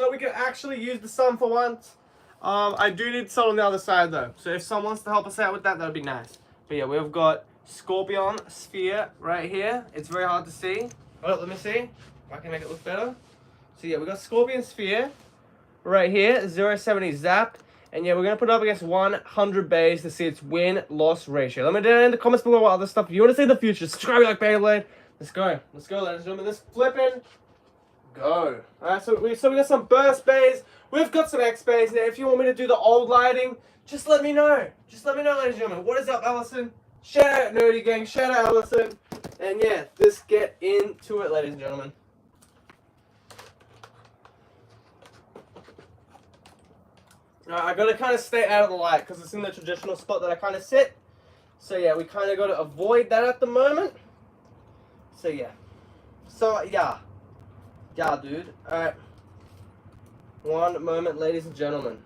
so we can actually use the sun for once. I do need sun on the other side though, so if someone wants to help us out with that, that would be nice. But yeah, we've got Scorpion sphere right here. It's very hard to see. Oh, let me see if I can make it look better. So yeah, we got Scorpion sphere right here, 0-70 zap. And yeah, we're going to put it up against 100 bays to see its win-loss ratio. Let me know in the comments below what other stuff. If you want to see the future, subscribe like Beyblade. Let's go. Let's go, ladies and gentlemen. Let's flip in. Go. Alright, so we got some burst bays. We've got some X bays. Now, if you want me to do the old lighting, just let me know. Just let me know, ladies and gentlemen. What is up, Allison? Shout out, Nerdy Gang. Shout out, Allison. And yeah, let's get into it, ladies and gentlemen. I gotta kind of stay out of the light because it's in the traditional spot that I kind of sit. So yeah, we kind of got to avoid that at the moment. So yeah. So yeah. Yeah, dude. Alright. One moment, ladies and gentlemen.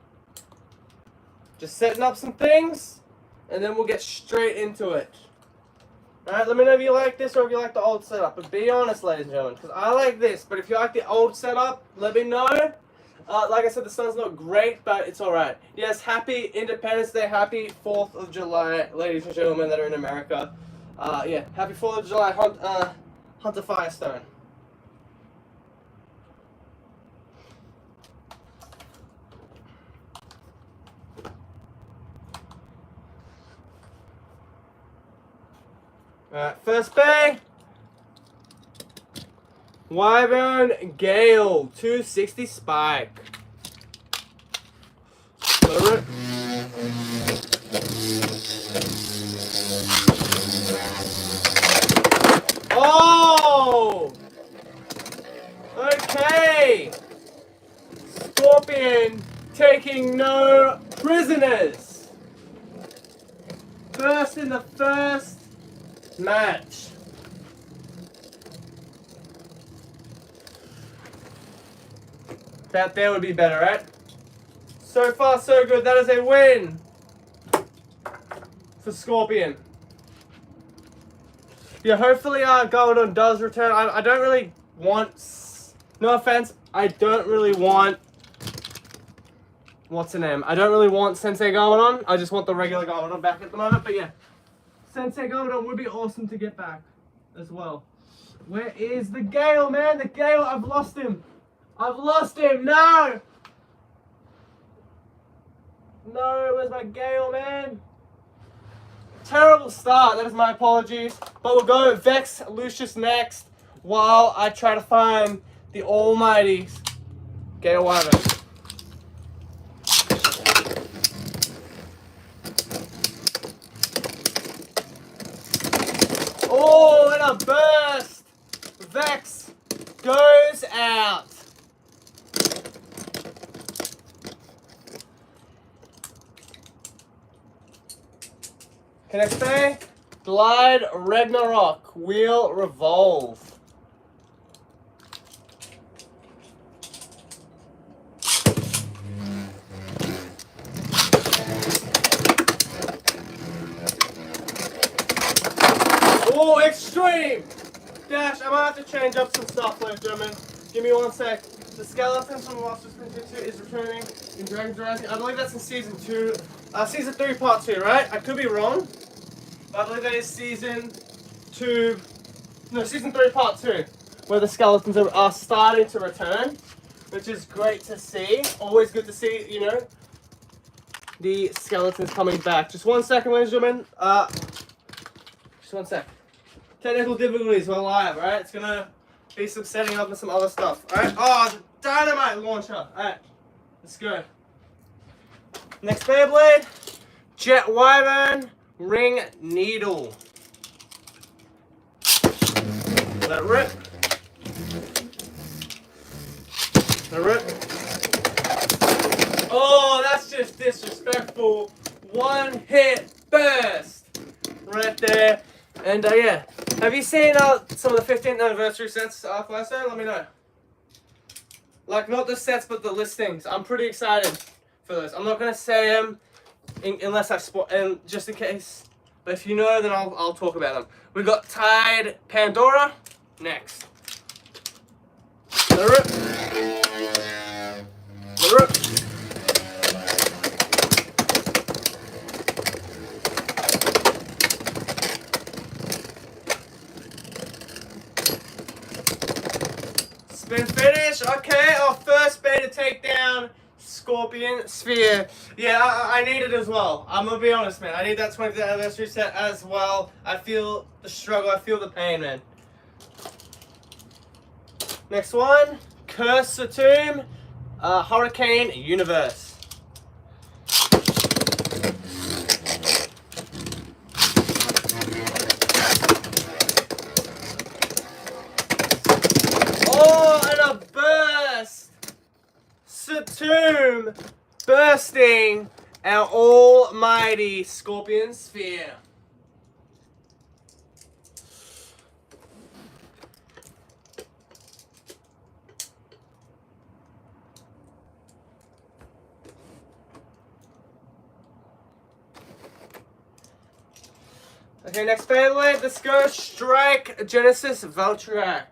Just setting up some things, and then we'll get straight into it. Alright, let me know if you like this or if you like the old setup. But be honest, ladies and gentlemen, because I like this. But if you like the old setup, let me know. Like I said, the sun's not great, but it's alright. Yes, happy Independence Day, happy 4th of July, ladies and gentlemen that are in America. Yeah, happy 4th of July, Hunter Firestone. Alright, first bay. Wyvern Gale 260 spike. Oh! Okay! Scorpion taking no prisoners. First in the first match. That there would be better, right? So far, so good. That is a win for Scorpion. Yeah, hopefully Goldon does return. I don't really want... No offense, I don't really want... What's her name? I don't really want Sensei Goldon. I just want the regular Goldon back at the moment. But yeah, Sensei Goldon would be awesome to get back as well. Where is the Gale, man? The Gale, I've lost him. I've lost him! No! No, where's my Gale, man? Terrible start, that is my apologies. But we'll go Vex Lucius next while I try to find the almighty Gale Wyvern. Oh, and a burst! Vex goes out. Next day, Glide Ragnarok, Wheel Revolve. Oh, extreme! Dash, I might have to change up some stuff, ladies and gentlemen. Give me 1 sec. The skeleton from Master Splinter 2 is returning in Dragon's Rising. I believe that's in Season 2. Season 3, Part 2, right? I could be wrong. I believe that is Season 2, no, Season 3, Part 2, where the skeletons are starting to return, which is great to see. Always good to see, you know, the skeletons coming back. Just 1 second, ladies and gentlemen. Just 1 sec. Technical difficulties, we're live, right? It's gonna be some setting up and some other stuff. Alright, oh, the dynamite launcher. Alright, let's go. Next Beyblade, Jet Wyvern. Ring Needle. Let it rip. Let it rip. Oh, that's just disrespectful. One hit burst. Right there. And yeah. Have you seen some of the 15th anniversary sets for last time? Let me know. Like, not the sets, but the listings. I'm pretty excited for this. I'm not going to say them. Unless I and just in case, but if you know, then I'll talk about them. We got Tide Pandora next. Spin finish. Okay, our first bay to take down Scorpion Sphere. Yeah, I need it as well. I'm gonna be honest, man. I need that 20th anniversary set as well. I feel the struggle. I feel the pain, man. Next one, Curse the Tomb, Hurricane Universe. Oh, and a burst! Tomb bursting our almighty Scorpion Sphere. Okay, next Beyblade, let's go Strike Genesis Valtrak.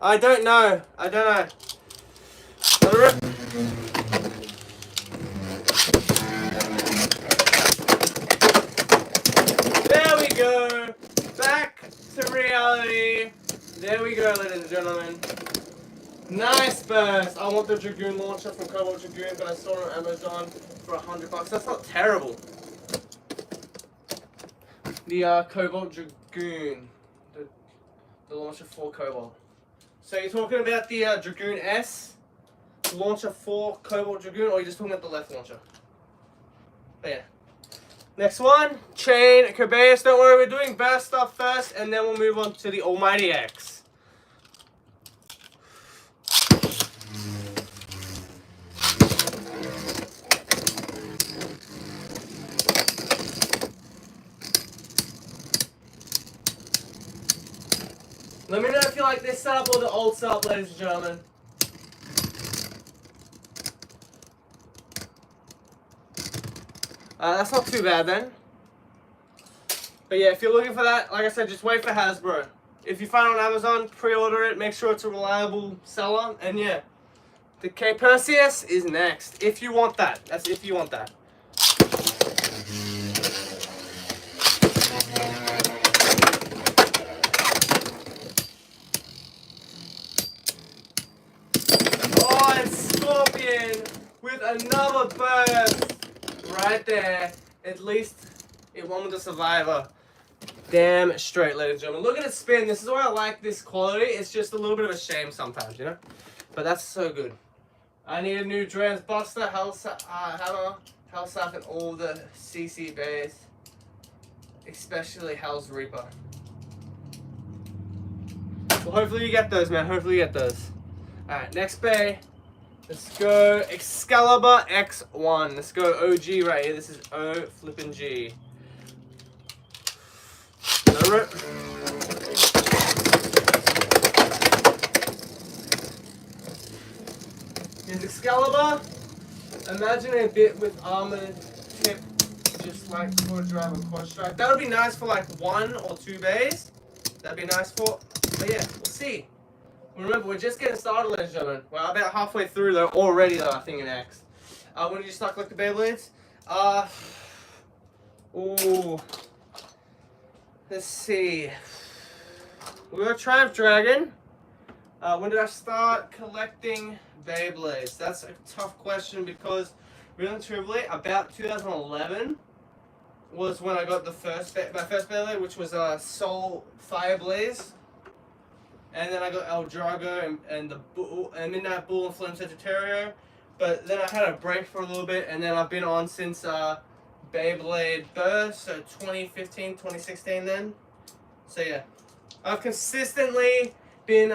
I don't know. There we go. Back to reality. There we go, ladies and gentlemen. Nice burst. I want the Dragoon launcher from Cobalt Dragoon, but I saw it on Amazon for $100. That's not terrible. The Cobalt Dragoon. The launcher for Cobalt. So you're talking about the Dragoon S launcher for Cobalt Dragoon, or are you just talking about the left launcher? But yeah. Next one, Chain Kobayas. Don't worry, we're doing burst stuff first, and then we'll move on to the Almighty X. Let me know if you like this setup or the old setup, ladies and gentlemen. That's not too bad then. But yeah, if you're looking for that, like I said, just wait for Hasbro. If you find it on Amazon, pre-order it. Make sure it's a reliable seller. And yeah, the K Perseus is next. If you want that. That's if you want that. With another burst right there. At least it won with the Survivor. Damn straight, ladies and gentlemen. Look at it spin. This is why I like this quality. It's just a little bit of a shame sometimes, you know? But that's so good. I need a new Drans Buster, Hammer, Hellsap, and all the CC bays. Especially Hell's Reaper. Well, hopefully you get those, man. Hopefully you get those. Alright, next bay. Let's go Excalibur X1. Let's go OG right here. This is O flippin' G. Here's Excalibur. Imagine a bit with armored tip, just like Quad Drive and Quad Strike. That would be nice for like 1 or 2 bays. That'd be nice for, but yeah, we'll see. Remember, we're just getting started, ladies and gentlemen. We're about halfway through, though, already, though, I think, in X. When did you start collecting Beyblades? Ooh. Let's see. We got Triumph Dragon. When did I start collecting Beyblades? That's a tough question because, really and truly, about 2011 was when I got my first Beyblade, which was Soul Fireblaze. And then I got El Drago and the Bull, and Midnight Bull and Flame Sagittario. But then I had a break for a little bit, and then I've been on since Beyblade Burst, so 2015, 2016 then. So yeah, I've consistently been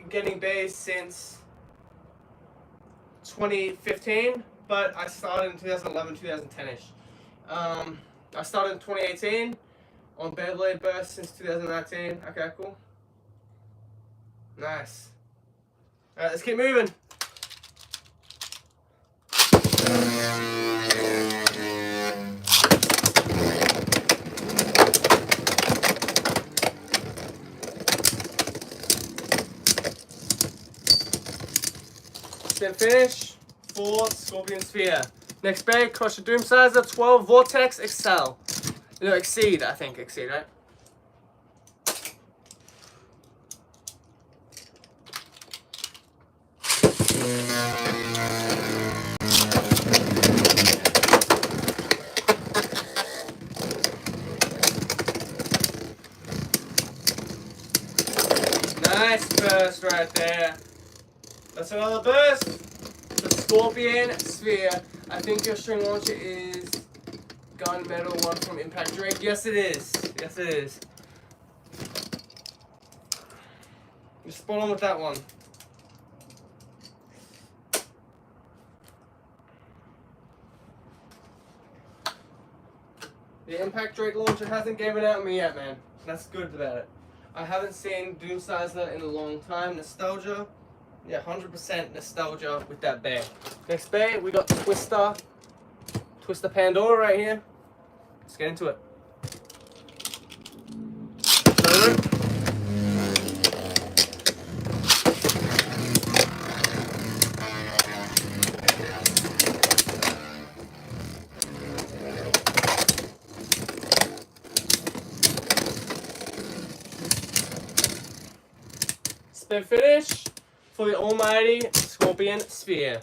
getting bays since 2015, but I started in 2011, 2010-ish. I started in 2018 on Beyblade Burst since 2019. Okay, cool. Nice. Alright, let's keep moving. Spin finish for Scorpion Sphere. Next bag, Crusher Doom Sizer 12 Vortex Excel. No, Exceed, I think. Exceed, right? Nice burst right there. That's another burst. The Scorpion Sphere. I think your string launcher is gunmetal one from Impact Drake. Yes, it is. Yes, it is. You're spot on with that one. The Impact Drake launcher hasn't given out me yet, man. That's good about it. I haven't seen Doomsizer in a long time. Nostalgia. Yeah, 100% nostalgia with that bear. Next bear, we got Twister Pandora right here. Let's get into it. Spin finish for the almighty Scorpion Sphere.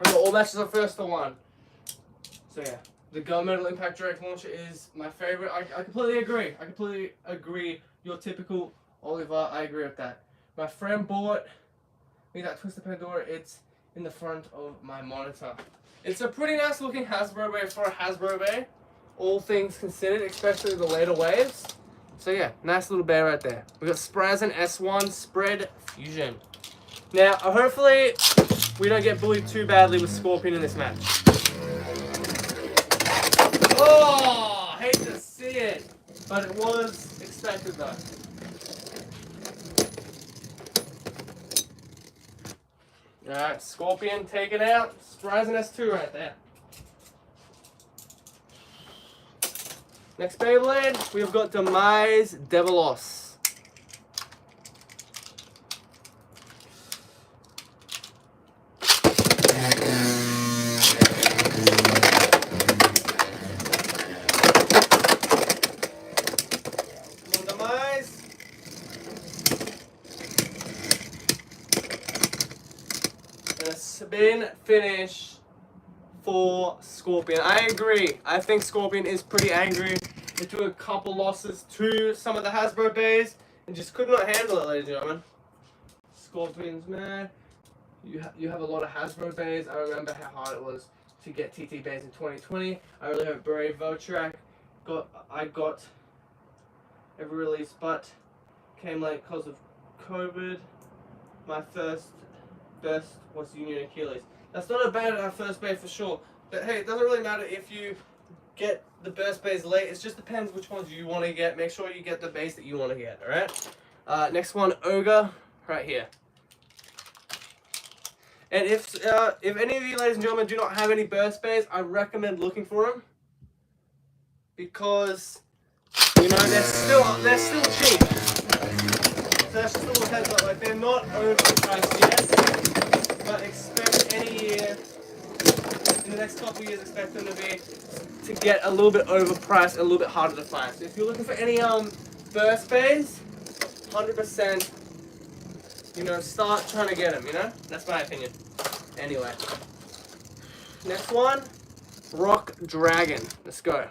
And all matches are first to one. So yeah, the gunmetal Impact Drake launcher is my favorite. I completely agree. I completely agree. Your typical Oliver, I agree with that. My friend bought me that Twister Pandora. It's in the front of my monitor. It's a pretty nice looking Hasbro Bay for a Hasbro Bay, all things considered, especially the later waves. So yeah, nice little bear right there. We got Sprazen S1 Spread Fusion. Now, hopefully, we don't get bullied too badly with Scorpion in this match. Oh, hate to see it, but it was expected though. Alright, Scorpion taken out. Sprazen S2 right there. Next Beyblade, we've got Demise Devilos. Demise. And a spin finish for Scorpion. I agree. I think Scorpion is pretty angry. He took a couple losses to some of the Hasbro Bays and just could not handle it, ladies and gentlemen. Scorpion's mad. You have a lot of Hasbro Bays. I remember how hard it was to get TT Bays in 2020. I really hope Brave Votrack I got every release, but came late because of COVID. My first best was Union Achilles. That's not a bad first bay for sure. But hey, it doesn't really matter if you get the burst bays late. It just depends which ones you want to get. Make sure you get the base that you want to get, alright? Next one, Ogre, right here. And if any of you ladies and gentlemen do not have any burst bays, I recommend looking for them. Because, you know, they're still cheap. So that's just a little heads up. Like, they're not overpriced yet. But expect any year, in the next couple of years, expect them to get a little bit overpriced, a little bit harder to find. So if you're looking for any burst bays, 100%, you know, start trying to get them, you know? That's my opinion. Anyway. Next one, Rock Dragon. Let's go.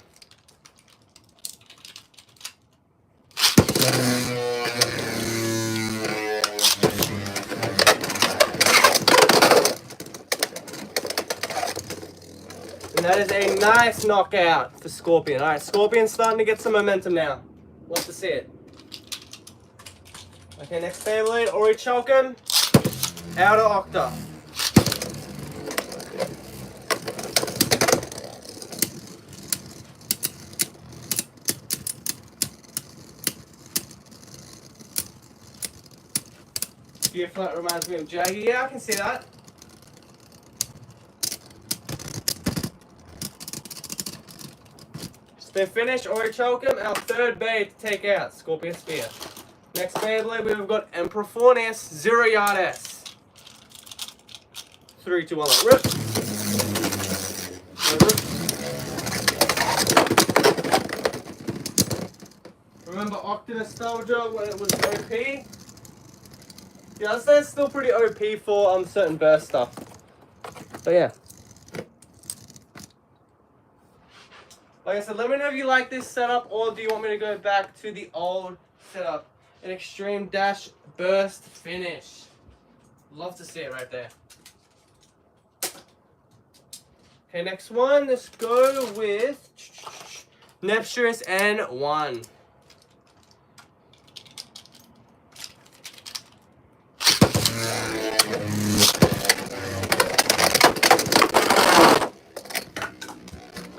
And that is a nice knockout for Scorpion. Alright, Scorpion's starting to get some momentum now. Love to see it. Okay, next Beyblade, Orichalcum, Outer Octa. Gearflat reminds me of Jaggy. Yeah, I can see that. Spin finish, Orichalcum, our third bay to take out, Scorpion Spear. Next Beyblade, we've got Emperor Fornius, 0 Yard S. 3, 2, 1, rip. Remember Octa Nostalgia when it was OP? Yeah, I'd say it's still pretty OP for certain burst stuff. But yeah. Like I said, let me know if you like this setup or do you want me to go back to the old setup. An extreme dash burst finish. Love to see it right there. Okay, next one. Let's go with Nepstress N1.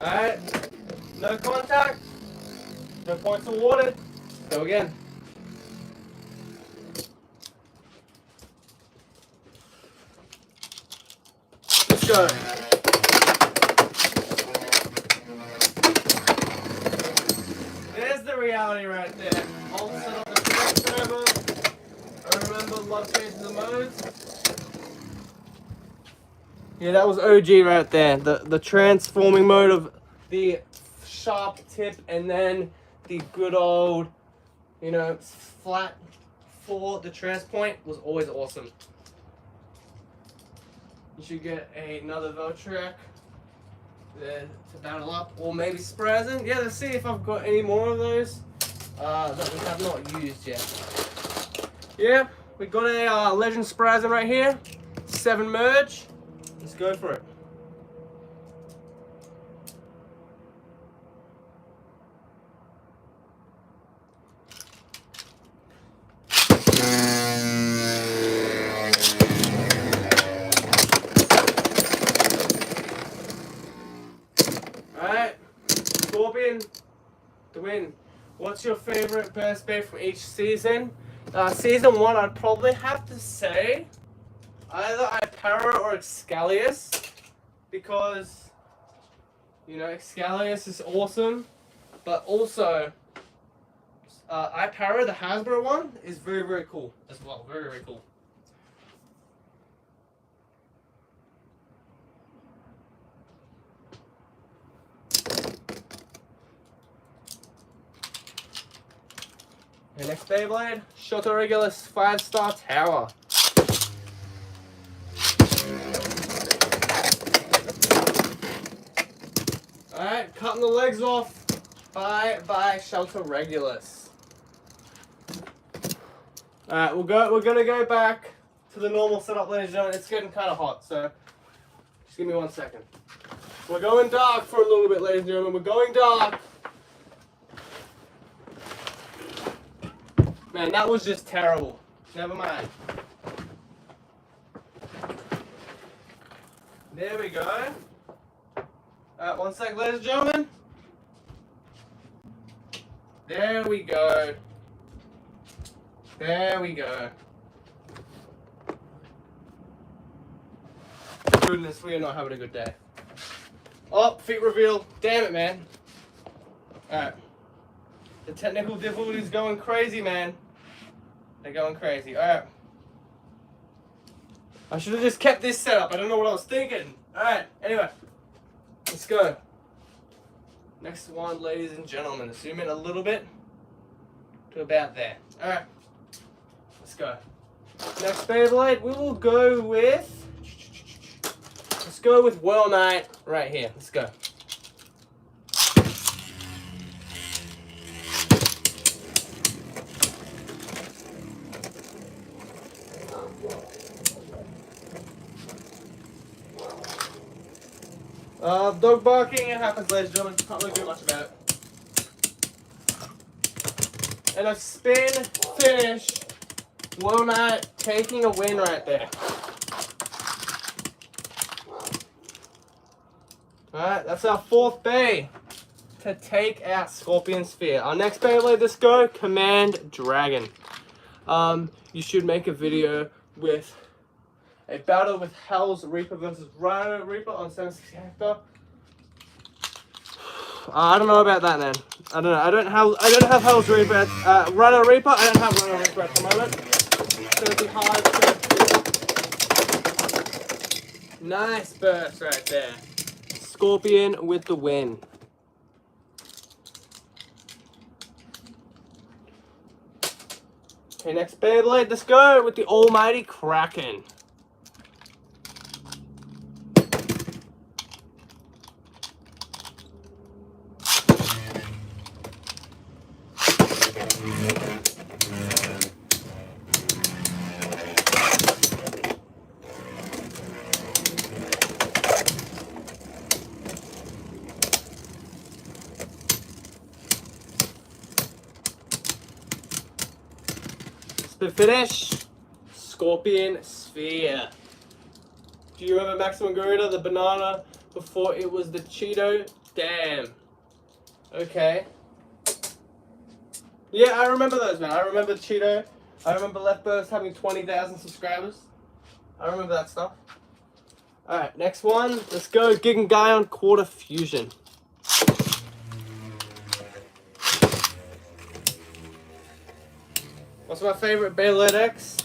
Alright, no contact, no points awarded. Go again. Let's go. There's the reality right there. I'll set up the correct server. I remember love changing the modes. Yeah, that was OG right there. The transforming mode of the sharp tip and then the good old, you know, flat for the trans point was always awesome. You should get another Veltrack there to battle up, or maybe Sprazen. Yeah, let's see if I've got any more of those that we have not used yet. Yeah, we got a Legend Sprazen right here, 7 merge. Let's go for it. Alright, Scorpion, the win. What's your favorite burst bait from each season? Season 1, I'd probably have to say either Ipara or Excalius, because, you know, Excalius is awesome, but also Ipara, the Hasbro one, is very, very cool as well. Very, very cool. The next Beyblade, Shoto Regulus 5-star Tower. Alright, cutting the legs off by Shoto Regulus. Alright, we're gonna go back to the normal setup, ladies and gentlemen. It's getting kinda hot, so just give me 1 second. We're going dark for a little bit, ladies and gentlemen. We're going dark. Man, that was just terrible. Never mind. There we go. Alright, 1 sec, ladies and gentlemen. There we go. There we go. Goodness, we are not having a good day. Oh, feet reveal. Damn it, man. Alright. The technical difficulty is going crazy, man. They're going crazy. Alright. I should have just kept this set up. I don't know what I was thinking. Alright, anyway. Let's go. Next one, ladies and gentlemen. Zoom in a little bit to about there. Alright. Let's go. Next Beyblade, we will go with... Let's go with Well Knight right here. Let's go. Dog barking, it happens, ladies and gentlemen. Can't really do much about it. And a spin finish. Well Knight taking a win right there. Alright, that's our 4th bay to take out Scorpion Sphere. Our next Beyblade, let's go, Command Dragon. You should make a video with a battle with Hell's Reaper versus Rhino Reaper on 760 Hector. I don't know about that, man. I don't know. I don't have Hell's Reaper. Rhino Reaper. I don't have Rhino Reaper at the moment. It's gonna be hard. Nice burst right there. Scorpion with the win. Okay, next Beyblade. Let's go with the almighty Kraken. Spin finish. Scorpion Sphere. Do you remember Maximum Garuda, the banana, before it was the Cheeto? Damn. Okay. Yeah, I remember those, man. I remember Cheeto. I remember Left Burst having 20,000 subscribers. I remember that stuff. Alright, next one. Let's go. Gigan Quarter Fusion. What's my favorite Beyblade X?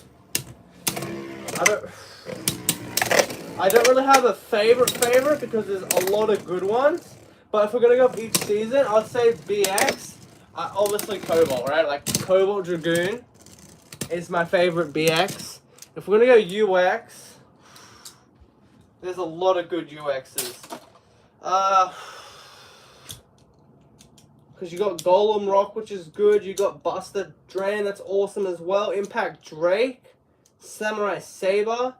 I don't really have a favorite because there's a lot of good ones. But if we're gonna go for each season, I'd say BX. Obviously Cobalt, right? Like Cobalt Dragoon is my favorite BX. If we're gonna go UX, there's a lot of good UXs. Because you got Golem Rock, which is good. You got Buster Drain, that's awesome as well. Impact Drake, Samurai Saber.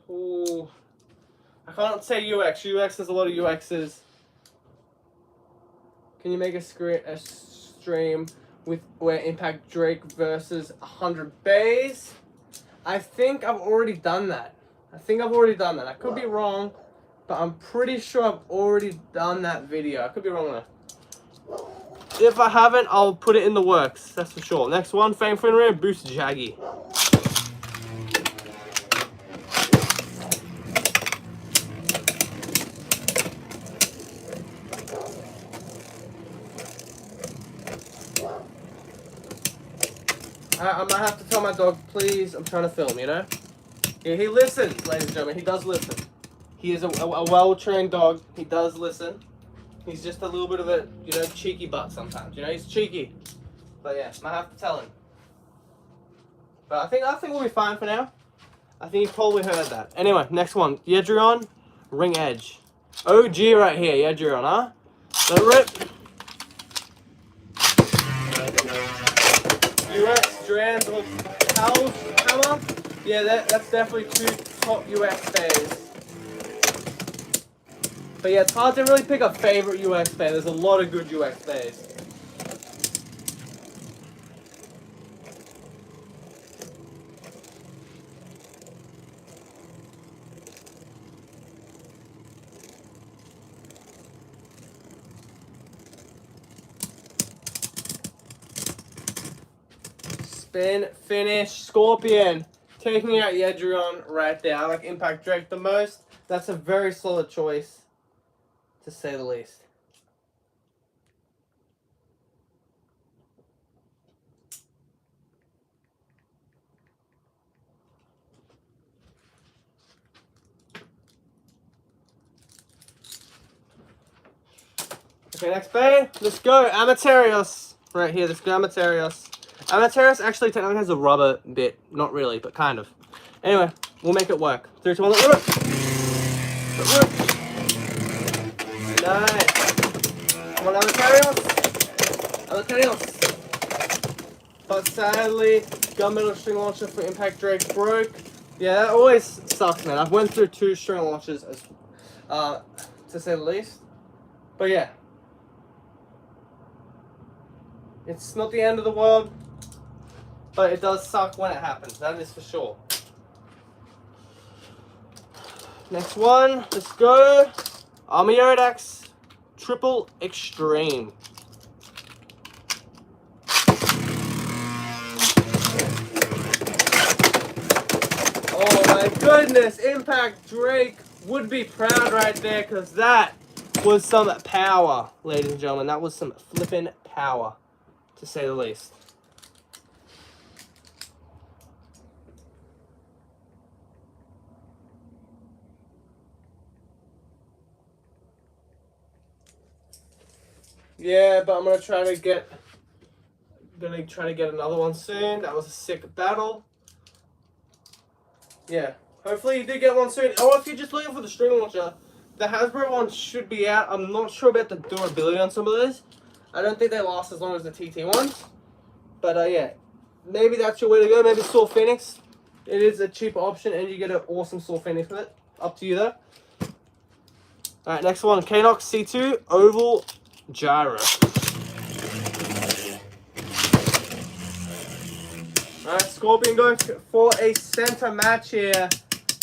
Ooh, I can't say UX. UX has a lot of UXs. Can you make a stream with where Impact Drake versus 100 Bays? I think I've already done that. I could be wrong, but I'm pretty sure I've already done that video. I could be wrong though. If I haven't, I'll put it in the works. That's for sure. Next one, Fame Finray, Boost Jaggy. I might have to tell my dog, please, I'm trying to film, you know? Yeah, he listens, ladies and gentlemen. He does listen. He is a well-trained dog. He does listen. He's just a little bit of a, you know, cheeky butt sometimes. You know, he's cheeky. But yeah, I have to tell him. But I think we'll be fine for now. I think he's probably heard that. Anyway, next one. Yedrion, Ring Edge. OG right here, Yedrion, huh? The rip. UX, Drans, or Hammer. Yeah, that's definitely two top UX bays. But yeah, it's hard to really pick a favorite UX bay. There's a lot of good UX bays. Spin, finish, Scorpion. Taking out Yedrion right there. I like Impact Drake the most. That's a very solid choice, to say the least. Okay, next bay. Let's go. Amaterios. Right here, let's go Amaterios. Amaterios actually technically has a rubber bit. Not really, but kind of. Anyway, we'll make it work. 3, 2, 1, let's rip. Nice. Come on, Amaterios. But sadly, Gunmetal String Launcher for Impact Drake broke. Yeah, that always sucks, man. I've went through 2 string launches, as, to say the least. But yeah. It's not the end of the world, but it does suck when it happens. That is for sure. Next one, let's go. Armiodax Triple Extreme. Oh my goodness, Impact Drake would be proud right there, because that was some power, ladies and gentlemen. That was some flippin' power, to say the least. Yeah, but I'm going to try to get gonna try to get another one soon. That was a sick battle. Yeah, hopefully you do get one soon. Or if you're just looking for the string launcher, the Hasbro one should be out. I'm not sure about the durability on some of those. I don't think they last as long as the TT ones. But yeah, maybe that's your way to go. Maybe Saw Phoenix. It is a cheaper option and you get an awesome Saw Phoenix with it. Up to you though. Alright, next one. Kanox C2 Oval Gyro. Alright, Scorpion going for a center match here.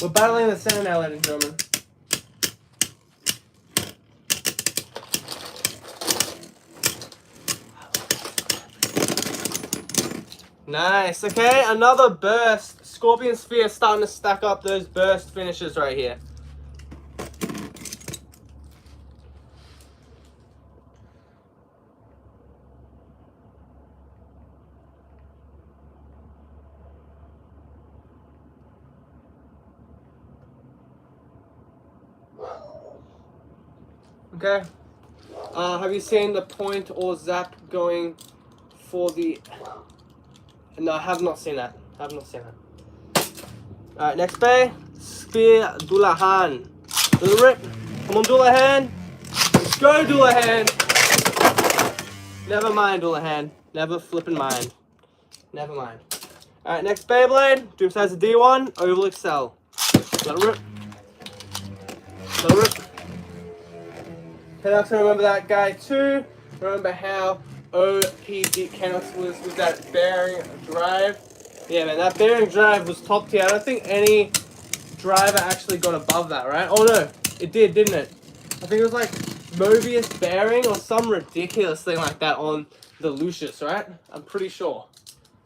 We're battling the center now, ladies and gentlemen. Nice. Okay, another burst. Scorpion Sphere starting to stack up those burst finishes right here. Okay. Have you seen the point or zap going for the... No, I have not seen that. I have not seen that. Alright, next bay. Spear Dullahan. Little rip. Come on, Dullahan. Let's go, Dullahan. Never mind, Dullahan. Never flipping mind. Never mind. Alright, next Beyblade. Dream size of D1. Oval Excel. Little rip. Little rip. Kanox, remember that guy too. Remember how OP beat Kanox was with that bearing drive. Yeah, man, that bearing drive was top tier. I don't think any driver actually got above that, right? Oh no, it did, didn't it? I think it was like Mobius bearing or some ridiculous thing like that on the Lucius, right? I'm pretty sure.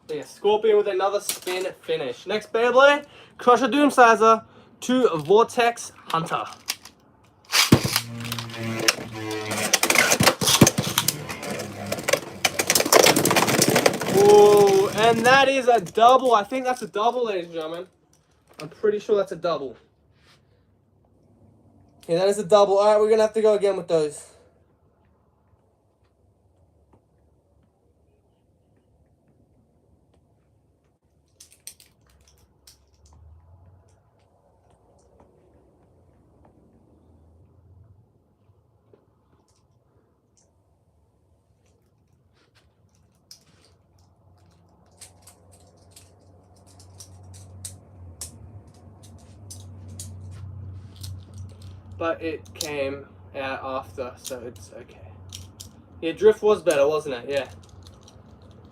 But yeah, Scorpion with another spin finish. Next Beyblade, Crusher Doomsizer to Vortex Hunter. Ooh, and that is a double. I think that's a double, ladies and gentlemen. I'm pretty sure that's a double. Yeah, that is a double. Alright, we're going to have to go again with those. But it came out after, so it's okay. Yeah, Drift was better, wasn't it? Yeah.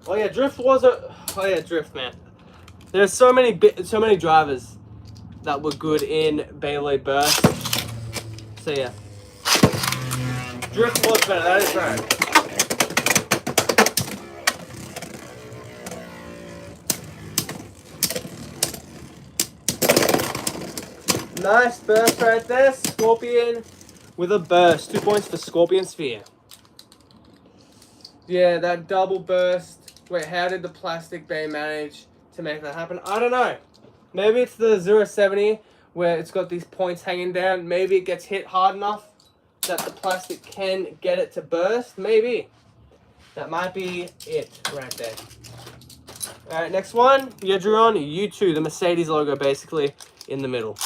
Oh yeah, Drift was a... Oh yeah, Drift, man. There's so many drivers that were good in Beyblade Burst. So yeah. Drift was better, that is right. Nice burst right there. Scorpion with a burst. 2 points for Scorpion Sphere. Yeah, that double burst. Wait, how did the plastic bay manage to make that happen? I don't know. Maybe it's the 070 where it's got these points hanging down. Maybe it gets hit hard enough that the plastic can get it to burst. Maybe. That might be it right there. Alright, next one. Yedron U2, the Mercedes logo basically in the middle.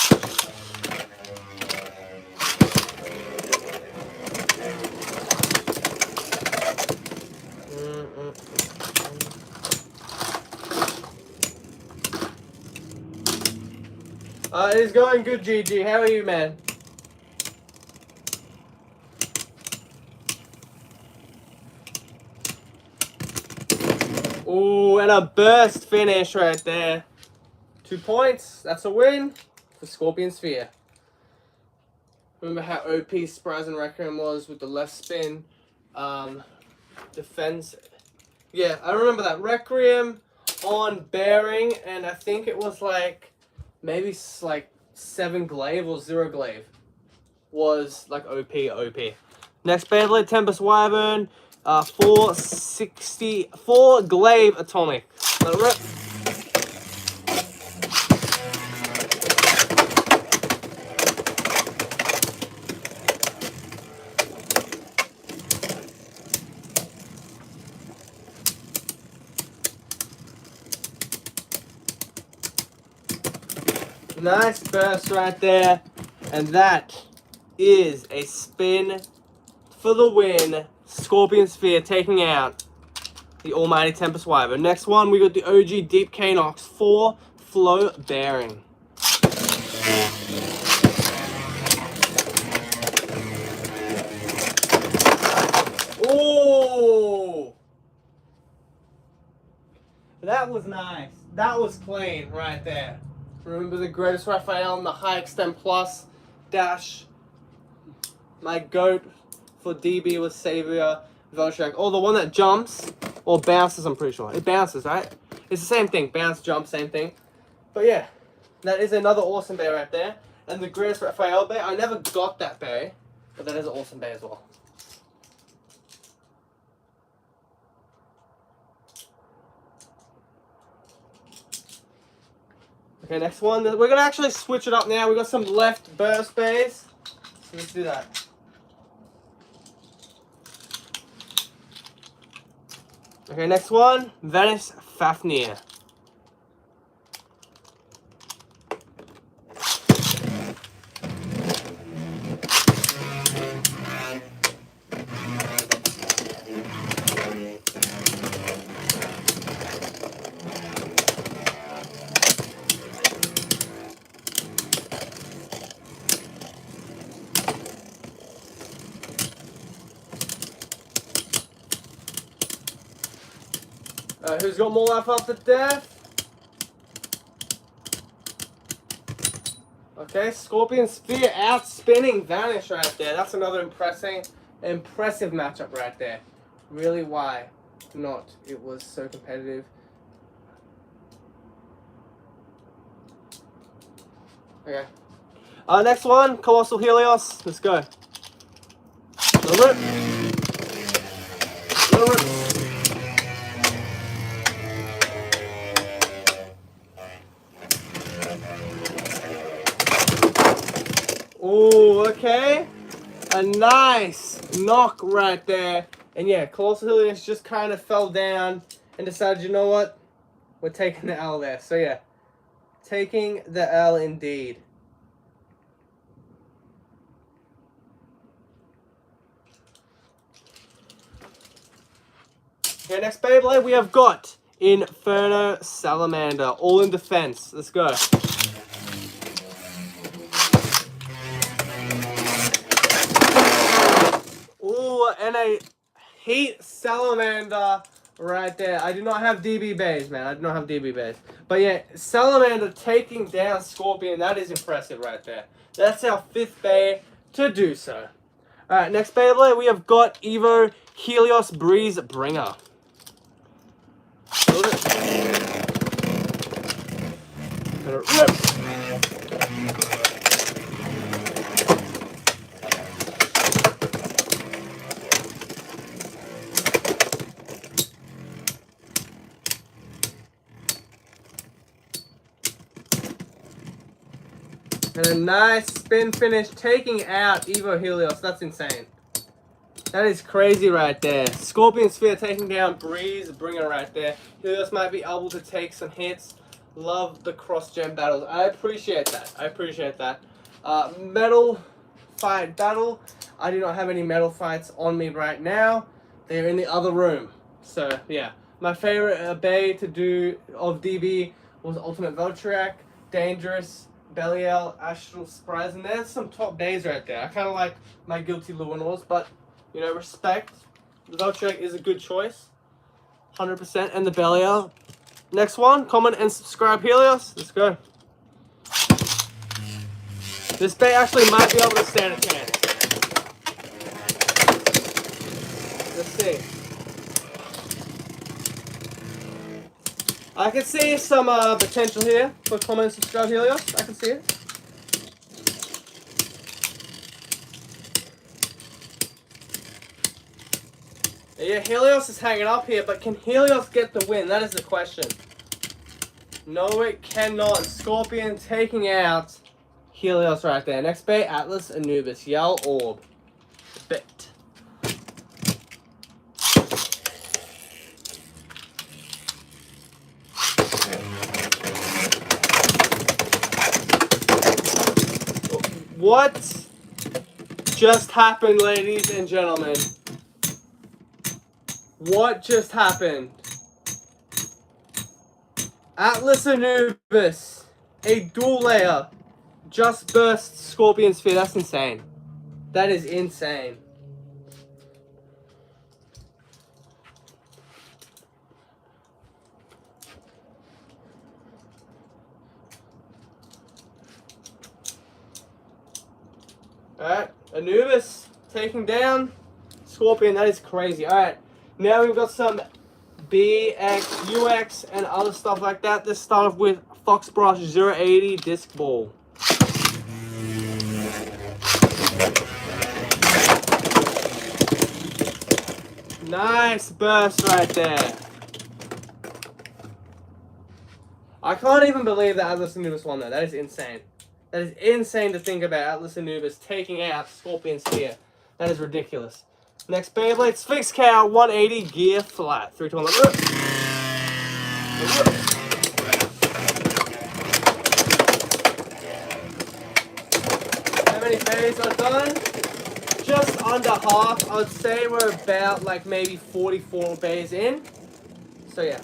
It is going good, GG. How are you, man? Ooh, and a burst finish right there. 2 points. That's a win for Scorpion Sphere. Remember how OP Surprise and Requiem was with the left spin defense? Yeah, I remember that. Requiem on bearing, and I think it was like maybe like 7 glaive or 0 glaive was like OP. Next Beyblade Tempest Wyvern, 464 glaive atomic. Let it rip. Nice burst right there. And that is a spin for the win. Scorpion Sphere taking out the almighty Tempest Wyvern. Next one, we got the OG Deep Canox 4 Flow Bearing. Oh! That was nice. That was clean right there. Remember the greatest Raphael in the High Extend Plus dash. My goat for DB was Savior Veltrak. Oh, the one that jumps or bounces, I'm pretty sure. It bounces, right? It's the same thing. Bounce, jump, same thing. But yeah, that is another awesome bay right there. And the greatest Raphael bay, I never got that bay, but that is an awesome bay as well. Okay, next one. We're going to actually switch it up now. We got some left burst bays. So let's do that. Okay, next one. Venice Fafnir. Who's got more life after death? Okay, Scorpion Sphere outspinning Vanish right there. That's another impressive matchup right there. Really, why not? It was so competitive. Okay. Next one, Colossal Helios. Let's go. Little rip. Little rip. Oh, okay. A nice knock right there. And yeah, Colossal Helios just kind of fell down and decided, you know what? We're taking the L there. So yeah, taking the L indeed. Okay, next Beyblade we have got Inferno Salamander. All in defense. Let's go. Ooh, and a Heat Salamander right there. I do not have DB bays, man. I do not have DB bays. But yeah, Salamander taking down Scorpion. That is impressive right there. That's our 5th bay to do so. Alright, next Beyblade we have got Evo Helios Breeze Bringer. Gonna rip. And a nice spin finish taking out Evo Helios. That's insane. That is crazy right there. Scorpion Sphere taking down Breeze Bringer right there. Helios might be able to take some hits. Love the cross-gen battles. I appreciate that. I appreciate that. Metal fight battle. I do not have any metal fights on me right now. They're in the other room. So, yeah. My favorite bay to do of DB was Ultimate Veltrak, Dangerous, Belial, Astral Surprise, and there's some top days right there. I kind of like my Guilty Luinors, but, you know, respect. The Veltrak is a good choice. 100%. And the Belial. Next one, comment and subscribe, Helios. Let's go. This bay actually might be able to stand a chance. Let's see. I can see some potential here for comment and subscribe, Helios. I can see it. Yeah, Helios is hanging up here, but can Helios get the win? That is the question. No, it cannot. Scorpion taking out Helios right there. Next bay, Atlas Anubis. Yell Orb. Bit. What just happened, ladies and gentlemen? What just happened? Atlas Anubis, a dual layer, just burst Scorpion Sphere. That's insane. That is insane. Alright, Anubis taking down Scorpion. That is crazy. Alright, now we've got some BX, UX, and other stuff like that. Let's start off with Fox Brush 080 Disc Ball. Nice burst right there. I can't even believe that Atlas Anubis won that. That is insane. That is insane to think about Atlas Anubis taking out Scorpion Sphere. That is ridiculous. Next Beyblade, Sphinx Cow 180 Gear Flat. 3, 2, 1, let's go. How many bays are done? Just under half. I would say we're about like maybe 44 bays in. So yeah.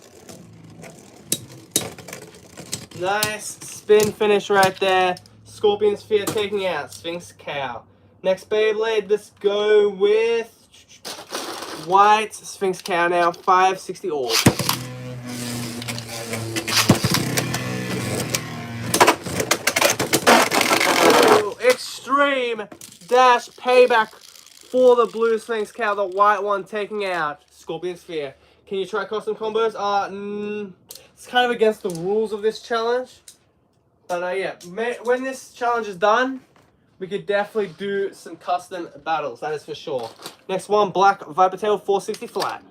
Nice spin finish right there. Scorpion Sphere taking out Sphinx Cow. Next Beyblade, let's go with white Sphinx Cow now, 560 orb. Oh, extreme dash payback for the blue Sphinx Cow, the white one taking out Scorpion Sphere. Can you try custom combos? It's kind of against the rules of this challenge. But yeah, when this challenge is done, we could definitely do some custom battles, that is for sure. Next one, Black Viper Tail 460 flat.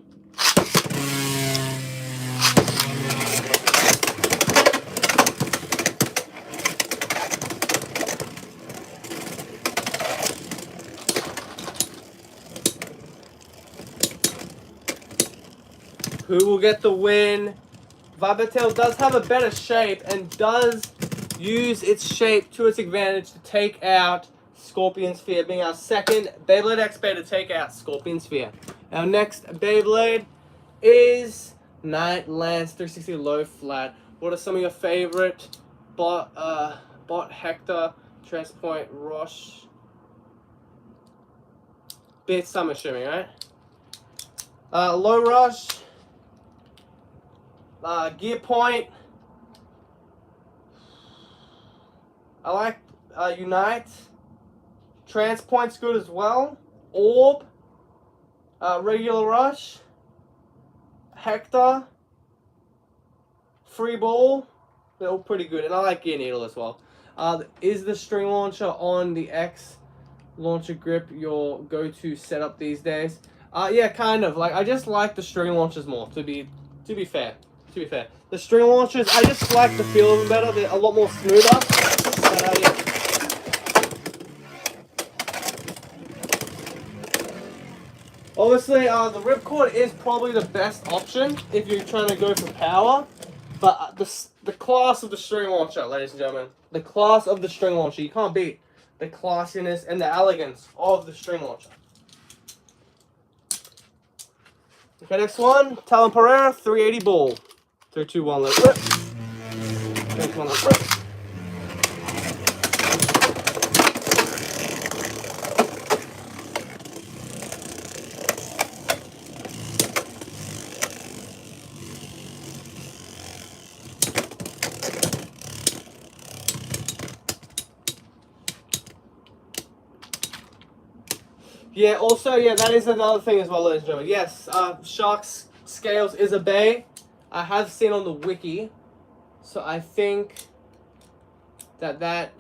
Who will get the win? Viper Tail does have a better shape and does use its shape to its advantage to take out Scorpion Sphere, being our second Beyblade X Bay to take out Scorpion Sphere. Our next Beyblade is Night Lance 360 Low Flat. What are some of your favorite Bot Hector, Transpoint, Roche bits? I'm assuming, right? Low Rush, Gear Point. I like Unite. Transpoint's good as well. Orb. Regular Rush. Hector. Free Ball. They're all pretty good. And I like Gear Needle as well. Is the string launcher on the X launcher grip your go-to setup these days? Yeah, kind of. Like, I just like the string launchers more, to be fair. The string launchers, I just like the feel of them better. They're a lot more smoother. But, yeah. Obviously, the ripcord is probably the best option if you're trying to go for power. But the class of the string launcher, ladies and gentlemen, the class of the string launcher, you can't beat the classiness and the elegance of the string launcher. Okay, next one, Talon Pereira 380 ball. 3, 2, 1, let's rip. 3, 2, 1, let's rip. Yeah, also, yeah, that is another thing as well, ladies and gentlemen. Yes, Shark's Scales is a bay. I have seen on the wiki. So I think that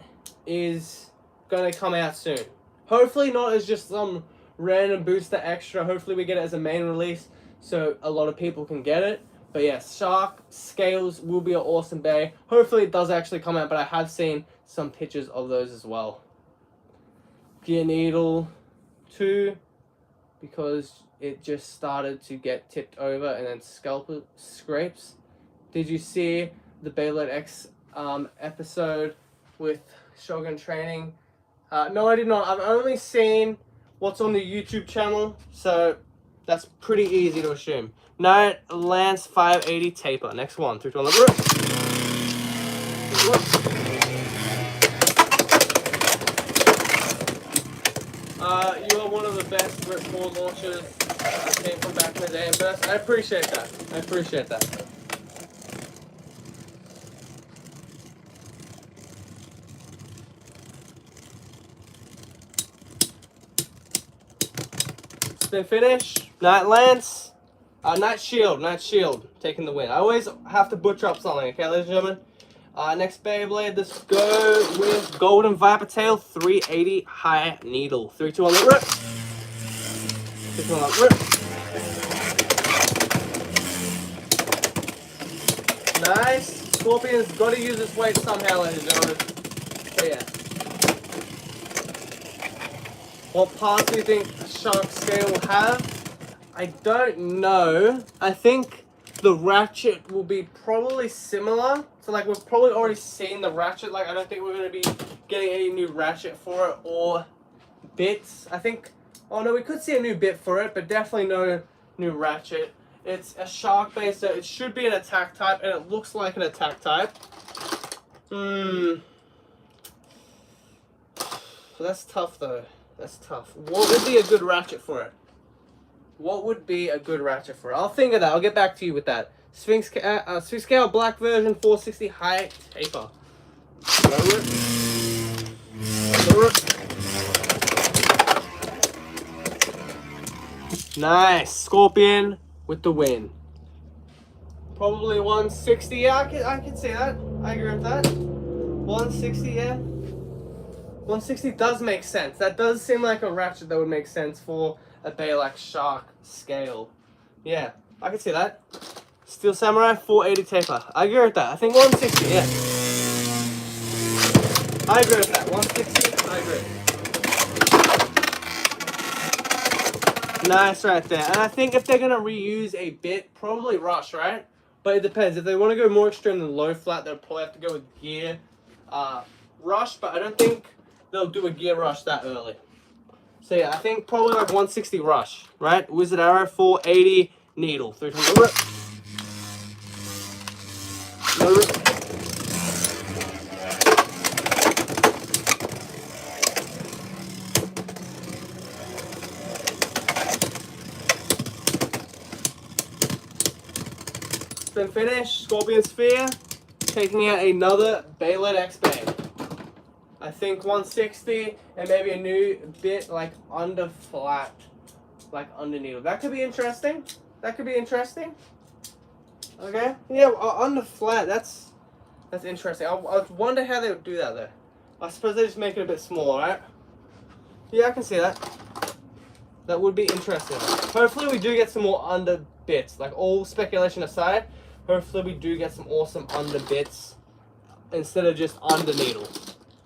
is going to come out soon. Hopefully not as just some random booster extra. Hopefully we get it as a main release so a lot of people can get it. But yes, Shark Scales will be an awesome bay. Hopefully it does actually come out, but I have seen some pictures of those as well. Gear Needle 2, because it just started to get tipped over and then scrapes. Did you see the Beyblade X episode with Shogun Training No, I did not. I've only seen what's on the YouTube channel, so that's pretty easy to assume. No, Lance 580 taper. Next one. 3, 2, 1, rip. You are one of the best ripcord launchers I came from back in the day, and I appreciate that. I appreciate that. Spin finish. Night Lance. Night Shield. Taking the win. I always have to butcher up something, okay, ladies and gentlemen? Next Beyblade, let's go with Golden Viper Tail 380 High Needle. 3, 2, 1, rip. 3, 2, 1, rip. Nice. Scorpion's got to use his weight somehow, ladies and gentlemen. So yeah. What parts do you think a shark scale will have? I don't know. I think the ratchet will be probably similar. So like we've probably already seen the ratchet. Like I don't think we're going to be getting any new ratchet for it or bits. I think, oh no, we could see a new bit for it, but definitely no new ratchet. It's a shark base, so it should be an attack type, and it looks like an attack type. So that's tough though. That's tough. What would be a good ratchet for it? What would be a good ratchet for it? I'll think of that. I'll get back to you with that. Sphinx Scale Black version 460 high taper. Nice. Scorpion with the win. Probably 160. Yeah, I can see that. I agree with that. 160, yeah. 160 does make sense. That does seem like a ratchet that would make sense for a Baylac Shark scale. Yeah, I can see that. Steel Samurai 480 taper. I agree with that. I think 160, yeah. I agree with that. 160, I agree. Nice right there. And I think if they're going to reuse a bit, probably Rush, right? But it depends. If they want to go more extreme than low flat, they'll probably have to go with gear Rush. But I don't think they'll do a gear Rush that early. So yeah, I think probably like 160 Rush, right? Wizard Arrow 480 needle. 300 rip. No rip. Spin finish, Scorpion Sphere, taking out another Beyblade X-Bay. I think 160 and maybe a new bit like under flat, like under needle. That could be interesting. That could be interesting. Okay, yeah, under flat. That's interesting. I wonder how they would do that though. I suppose they just make it a bit smaller, right? Yeah, I can see that. That would be interesting. Hopefully we do get some more under bits. Like all speculation aside, hopefully we do get some awesome under bits instead of just under needle.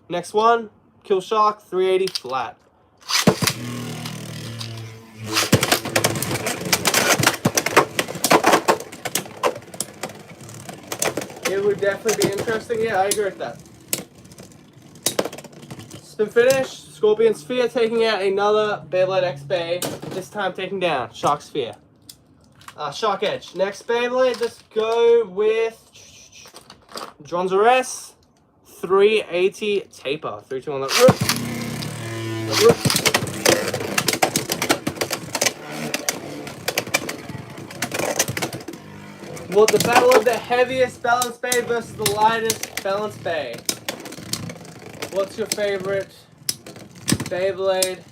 Next one, Kill Shark 380 flat. It would definitely be interesting. Yeah, I agree with that. Spin finish, Scorpion Sphere taking out another Beyblade X-Bay. This time taking down Shark Sphere. Shark Edge. Next Beyblade, let's go with Dronzores 380 taper. 3, 2, 1, rip. Rip. Well, the battle of the heaviest balance bay versus the lightest balance bay. What's your favorite Beyblade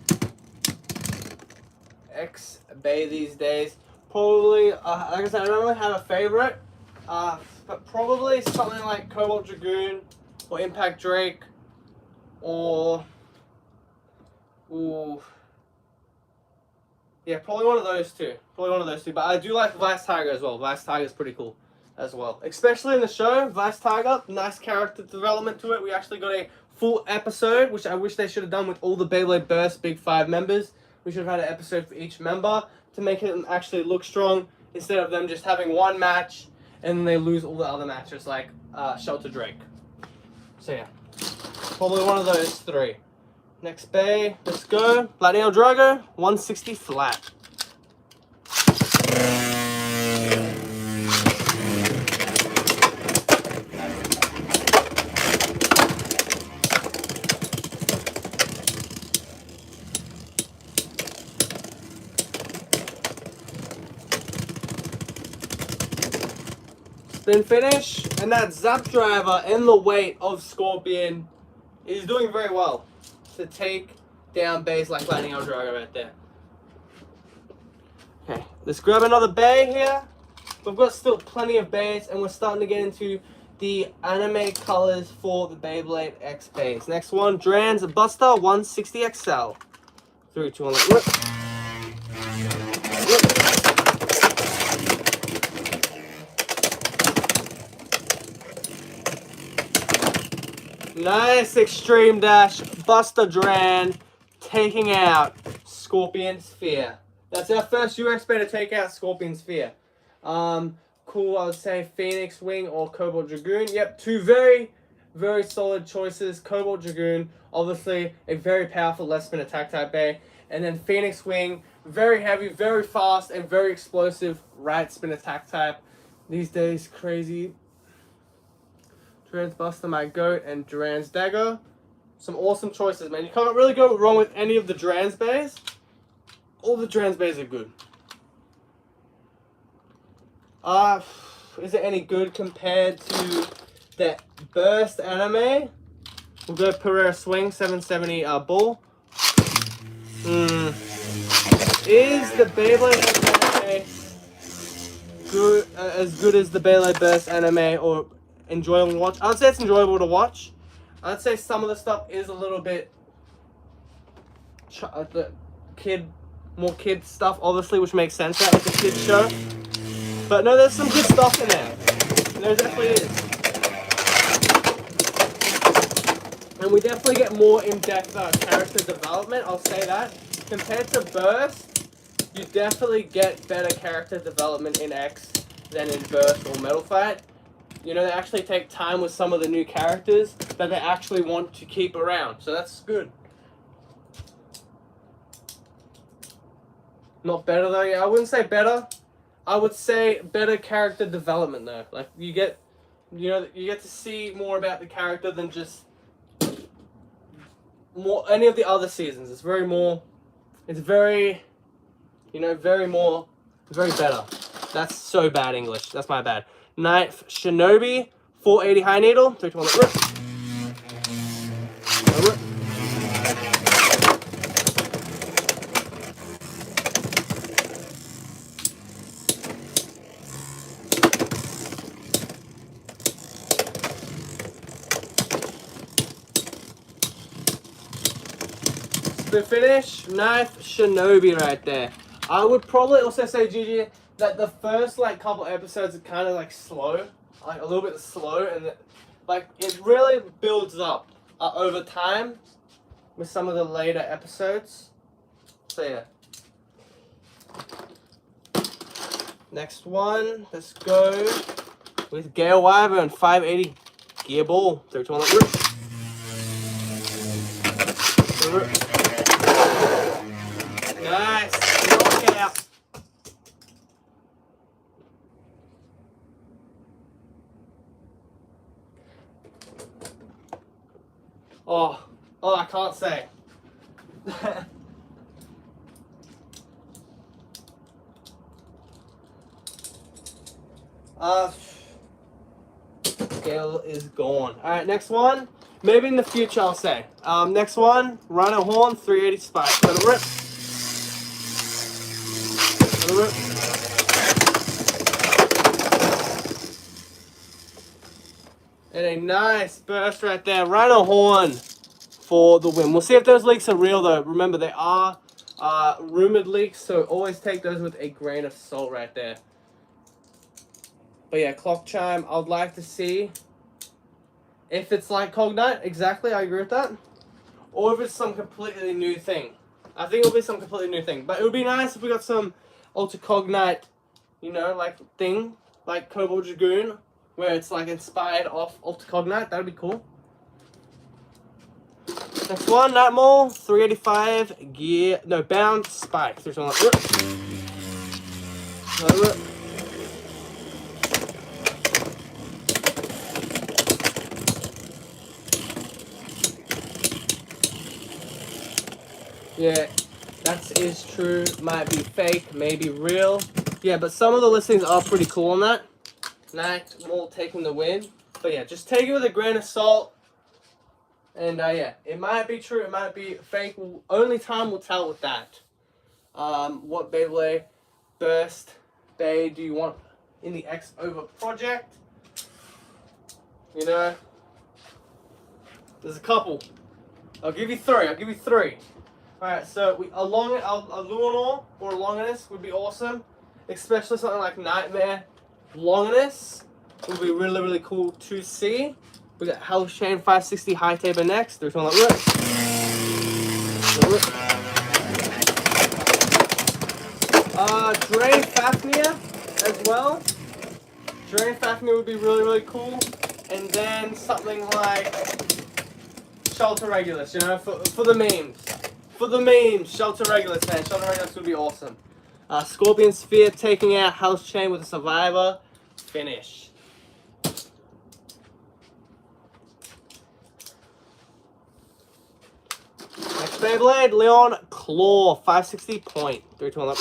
X bay these days? Probably, like I said, I don't really have a favorite, but probably something like Cobalt Dragoon or Impact Drake or, yeah, probably one of those two. But I do like Vice Tiger as well. Vice Tiger is pretty cool as well. Especially in the show, Vice Tiger, nice character development to it. We actually got a full episode, which I wish they should have done with all the Beyblade Burst Big 5 members. We should have had an episode for each member to make it actually look strong instead of them just having one match and then they lose all the other matches like Shelter Drake. So yeah, probably one of those three. Next bay, let's go. Lightning Drago, 160 flat. Spin finish, and that zap driver and the weight of Scorpion is doing very well to take down bays like Lightning Drago right there. Okay, let's grab another bay here. We've got still plenty of bays, and we're starting to get into the anime colors for the Beyblade X bays. Next one, Drans Buster 160 XL. 3, 2, 1, rip. Nice extreme dash, Buster Dran taking out Scorpion Sphere. That's our first UX bay to take out Scorpion Sphere. Cool, I would say Phoenix Wing or Cobalt Dragoon. Yep, two very, very solid choices. Cobalt Dragoon, obviously a very powerful left spin attack type bay. And then Phoenix Wing, very heavy, very fast, and very explosive right spin attack type. These days, crazy. Drans Buster, my goat, and Drans Dagger. Some awesome choices, man. You can't really go wrong with any of the Drans bays. All the Drans bays are good. Is it any good compared to the Burst anime? We'll go Pereira Swing 770 Bull. Is the Beyblade anime good, as good as the Beyblade Burst anime, or enjoyable to watch? I'd say it's enjoyable to watch. I'd say some of the stuff is a little bit more kid stuff, obviously, which makes sense. That was a kid show. But no, there's some good stuff in there. There definitely is. And we definitely get more in-depth character development, I'll say that. Compared to Burst, you definitely get better character development in X than in Burst or Metal Fight. You know, they actually take time with some of the new characters that they actually want to keep around. So that's good. Not better though, yeah, I wouldn't say better. I would say better character development though. Like you get to see more about the character than just any of the other seasons. It's very better. That's so bad English. That's my bad. Knife Shinobi 480 high needle. 3, 2, 1, rip. Rip. The finish, Knife Shinobi right there. I would probably also say, Gigi, that the first couple episodes are kind of slow, a little bit slow, and it really builds up over time with some of the later episodes. So yeah. Next one, let's go with Gale Wyvern 580 gear ball. 3, 2, 1, rip. Nice. Knockout. Oh, I can't say. Gale is gone. All right, next one. Maybe in the future I'll say. Next one, Rhino Horn 380 spike. Let it rip. Let it rip. And a nice burst right there. Rhino Horn for the win. We'll see if those leaks are real though. Remember, they are rumored leaks, so always take those with a grain of salt right there. But yeah, Clock Chime, I'd like to see if it's like Cognite. Exactly, I agree with that. Or if it's some completely new thing. I think it'll be some completely new thing. But it would be nice if we got some Ultra Cognite, thing, like Cobalt Dragoon, where it's inspired off Ultra Cognite. That would be cool. Next one, Nightmare, 385 gear, no, bound spike. There's one like, yeah, that is true. Might be fake, maybe real. Yeah, but some of the listings are pretty cool on that. Nightmare taking the win. But yeah, just take it with a grain of salt. And yeah, it might be true, it might be fake. Only time will tell with that. What Beyblade Burst Bay do you want in the X Over project? You know, there's a couple. I'll give you three. Alright, so a Luminor or a Longinus would be awesome. Especially something like Nightmare Longinus would be really, really cool to see. We got Hell's Chain 560 High Taper next. There's one like rip. Drain Fafnir as well. Drain Fafnir would be really, really cool. And then something like Shelter Regulus, you know, for the memes. For the memes, Shelter Regulus, man. Shelter Regulus would be awesome. Scorpion Sphere taking out Hell's Chain with a Survivor. Finish. Next Beyblade, Leon Claw, 560 point. 3, 2, 1, up.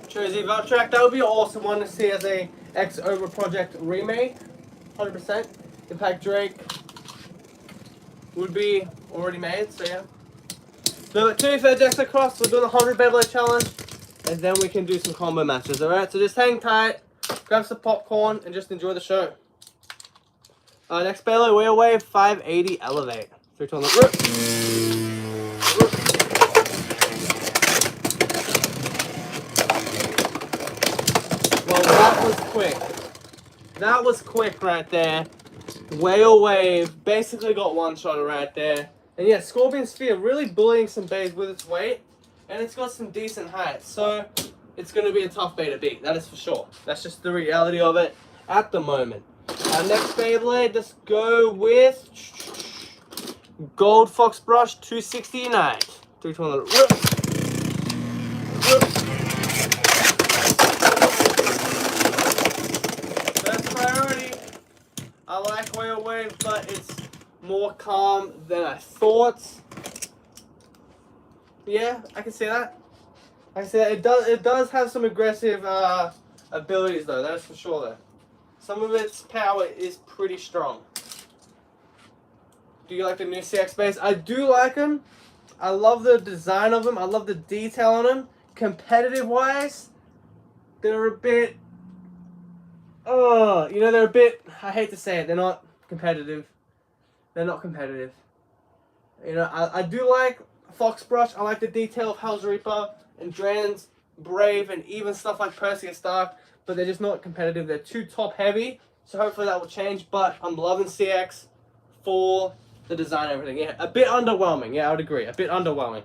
Jersey Veltrack, that would be an awesome one to see as a X Over Project remake. 100%. Impact Drake would be already made, so yeah. Number 2 for decks across, we're doing the 100 Beyblade challenge, and then we can do some combo matches, alright? So just hang tight, grab some popcorn, and just enjoy the show. Next Beyblade, Wheel Wave 580 Elevate. 3, 2, 1, rip. Well, that was quick. That was quick right there. Whale Wave basically got one shot right there. And yeah, Scorpion Sphere really bullying some bays with its weight. And it's got some decent height. So it's going to be a tough bay to beat. That is for sure. That's just the reality of it at the moment. Next Beyblade, let's go with Gold Fox Brush 269. 3, 2, 1, rip. First priority. I like Whale Wave, but it's more calm than I thought. Yeah, I can see that. I can see that. It does have some aggressive abilities though, that is for sure though. Some of its power is pretty strong. Do you like the new CX base? I do like them. I love the design of them. I love the detail on them. Competitive wise, they're a bit, you know, they're a bit, I hate to say it, they're not competitive. They're not competitive. You know, I do like Fox Brush. I like the detail of Hell's Reaper and Dran's Brave and even stuff like Perseus Dark, but they're just not competitive. They're too top heavy, so hopefully that will change, but I'm loving CX for the design and everything. Yeah, a bit underwhelming. Yeah, I would agree. A bit underwhelming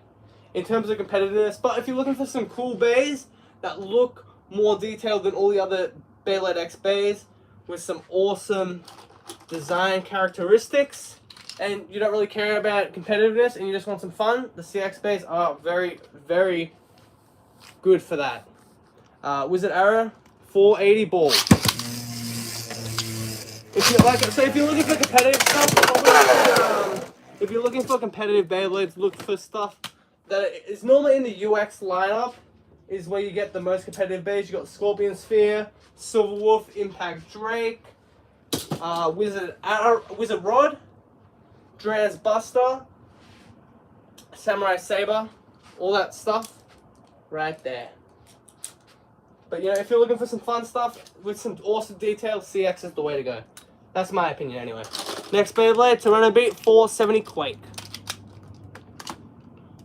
in terms of competitiveness, but if you're looking for some cool bays that look more detailed than all the other Beyblade X bays with some awesome design characteristics, and you don't really care about competitiveness and you just want some fun, the CX bays are very, very good for that. Wizard Arrow 480 ball. If you're looking for competitive stuff, probably, if you're looking for competitive Beyblades, look for stuff that is normally in the UX lineup, is where you get the most competitive bays. You got Scorpion Sphere, Silver Wolf, Impact Drake, Wizard Rod, Draz Buster, Samurai Saber, all that stuff right there. But you know, if you're looking for some fun stuff with some awesome details, CX is the way to go. That's my opinion anyway. Next Beyblade, Toronto Beat 470 Quake.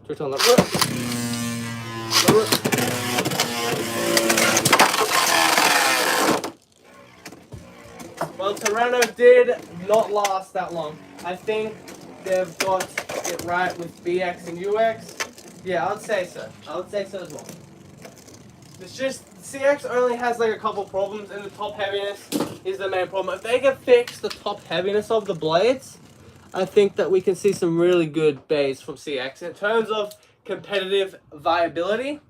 Return that. Well, Toronto did not last that long. I think they've got it right with BX and UX? Yeah, I would say so. I would say so as well. It's just CX only has like a couple problems, and the top heaviness is the main problem. If they can fix the top heaviness of the blades, I think that we can see some really good bays from CX in terms of competitive viability.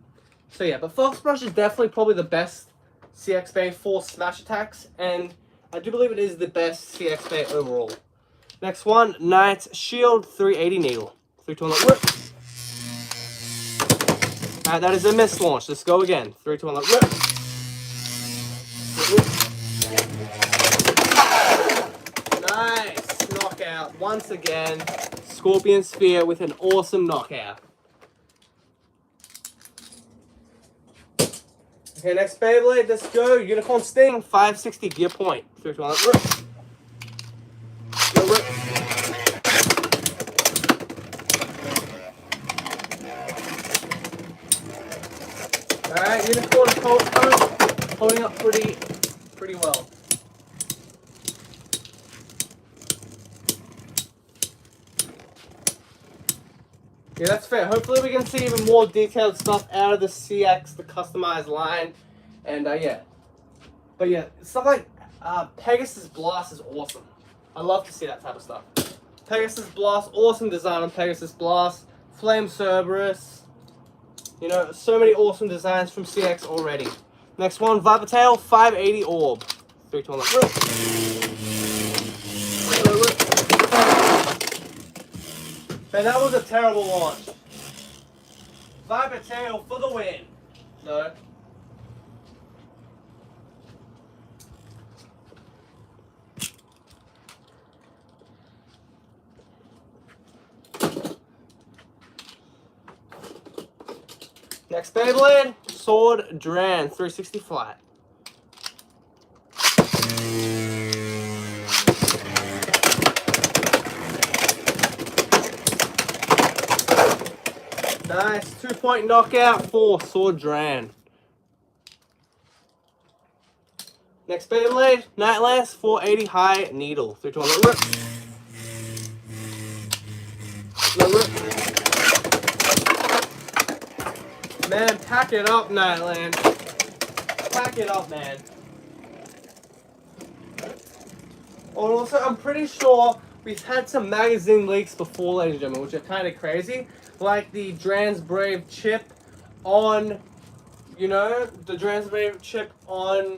So yeah, but Foxbrush is definitely probably the best CX bay for smash attacks, and I do believe it is the best CX bay overall. Next one, Knight Shield 380 needle. 3, 2, 1, let rip. Alright, that is a miss launch. Let's go again. 3, 2, 1, let rip. Nice knockout once again. Scorpion Sphere with an awesome knockout. Okay, next Beyblade, let's go. Unicorn Sting, 560 gear point. 3, 2, 1, let rip. Go rip. Alright, Unicorn holding up pretty well. Yeah, that's fair. Hopefully we can see even more detailed stuff out of the CX, the customized line. And yeah. But yeah, stuff like Pegasus Blast is awesome. I love to see that type of stuff. Pegasus Blast, awesome design on Pegasus Blast. Flame Cerberus. You know, so many awesome designs from CX already. Next one, Viper Tail, 580 Orb. 3, 2, 1, let's rip. Man, that was a terrible launch. Viper Tail for the win. No. Next Beyblade, Sword Dran, 360 flat. Nice 2-point knockout for Sword Dran. Next Beyblade, Nightless, 480 high needle. 3, 2, 1, let rip. Let rip. Man, pack it up, Nightland. Pack it up, man. Oh, also, I'm pretty sure we've had some magazine leaks before, ladies and gentlemen, which are kind of crazy. Like the Dran's Brave chip on, you know, the Dran's Brave chip on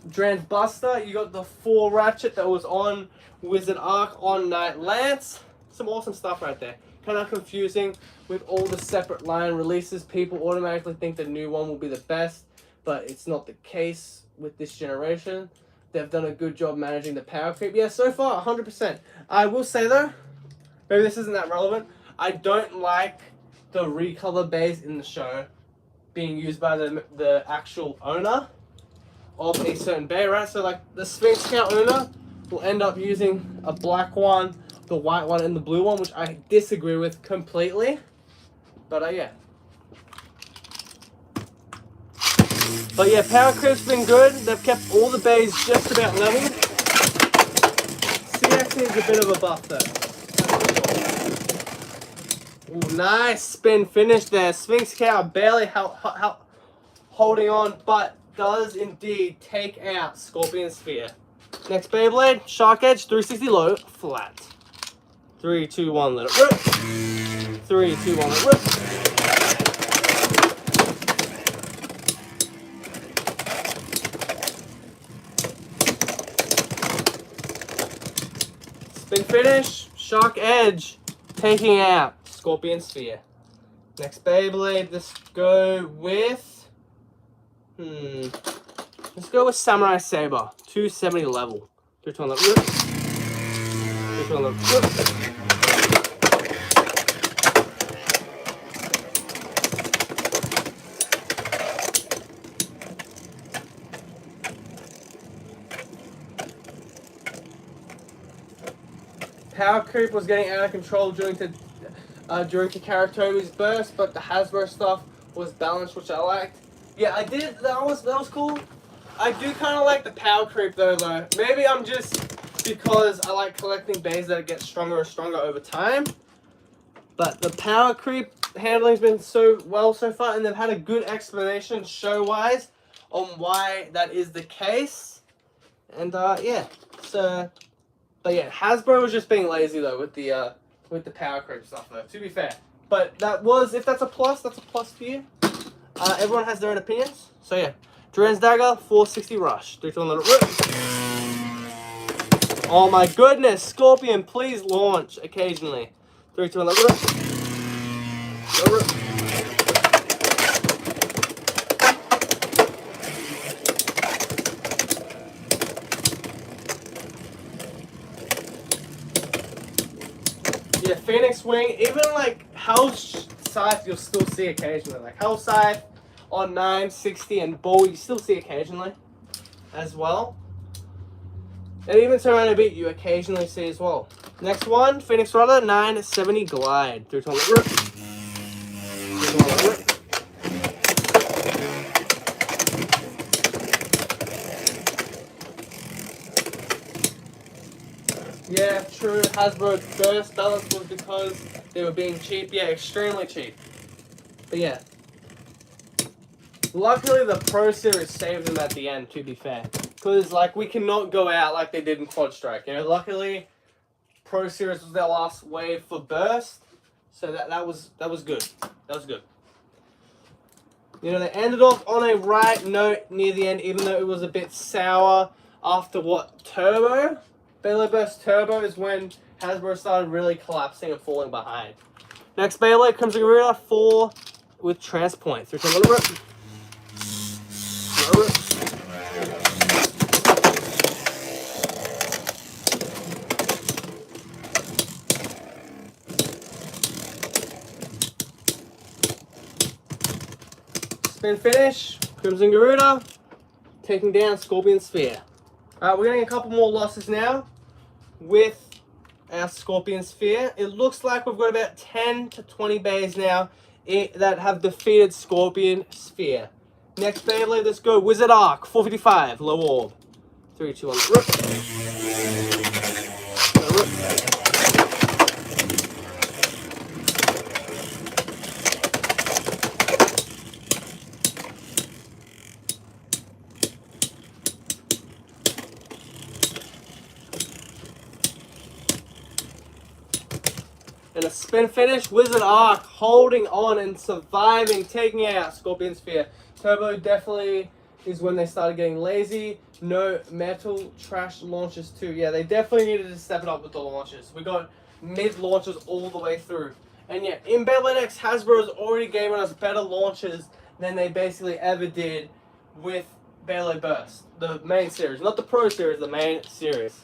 Dran's Buster. You got the 4 ratchet that was on Wizard Arc on Night Lance. Some awesome stuff right there. Kind of confusing with all the separate line releases. People automatically think the new one will be the best, but it's not the case with this generation. They've done a good job managing the power creep. Yeah, so far, 100%. I will say though, maybe this isn't that relevant, I don't like the recolor bays in the show being used by the actual owner of a certain bay, right? So like the Sphinx Scout owner will end up using a black one, the white one, and the blue one, which I disagree with completely. But yeah. But yeah, power creep's been good. They've kept all the bays just about level. CX needs a bit of a buff though. Ooh, nice spin finish there. Sphinx Cow barely holding on, but does indeed take out Scorpion Sphere. Next Beyblade, Shark Edge, 360 low, flat. 3, 2, 1, let it rip. 3, 2, 1, let it rip. Spin finish, Shark Edge, taking out Scorpion Sphere. Next Beyblade, let's go with... Let's go with Samurai Saber, 270 level. 3, 2, 1, let it rip. 3, 2, 1, let it rip. Power creep was getting out of control during Takaratomi's burst, but the Hasbro stuff was balanced, which I liked. Yeah, I did. That was cool. I do kind of like the power creep though. Maybe I'm just because I like collecting bays that get stronger and stronger over time. But the power creep handling's been so well so far, and they've had a good explanation show-wise on why that is the case. And yeah, so, but yeah, Hasbro was just being lazy though with the power creep stuff though, to be fair. But that was, if that's a plus for you. Everyone has their own opinions. So yeah, Duran's Dagger, 460 Rush. 3, 2, 1, let it rip. Oh my goodness, Scorpion, please launch occasionally. 3, 2, 1, let it rip. Let it rip. Yeah, Phoenix Wing, even like House Scythe you'll still see occasionally. Like House Scythe on 960 and Bull you still see occasionally as well. And even Tyranno Beat you occasionally see as well. Next one, Phoenix Rider 970 Glide. 3, 2, 1, let rip. 3, 2, 1, let rip. Yeah, true. Hasbro burst balance was because they were being cheap. Yeah, extremely cheap. But yeah. Luckily, the Pro Series saved them at the end, to be fair. Because, like, we cannot go out like they did in Quad Strike. You know, luckily, Pro Series was their last wave for burst. So that was good. That was good. You know, they ended off on a right note near the end, even though it was a bit sour after what? Turbo? Beyblade Burst Turbo is when Hasbro started really collapsing and falling behind. Next Beyblade comes to Garuda 4 with Transpoint. 3, 2, 1, let it rip. Spin finish, Crimson Garuda, taking down Scorpion Sphere. Alright, we're getting a couple more losses now with our Scorpion Sphere. It looks like we've got about 10 to 20 bays now that have defeated Scorpion Sphere. Next Beyblade, let's go Wizard Arc, 455, low orb. 3, 2, 1, rip. Rip. And a spin finish, Wizard Arc holding on and surviving, taking out Scorpion Sphere. Turbo definitely is when they started getting lazy. No metal trash launches too. Yeah, they definitely needed to step it up with the launches. We got mid launches all the way through. And yeah, in Beyblade X, Hasbro has already given us better launches than they basically ever did with Beyblade Burst, the main series. Not the Pro Series, the main series.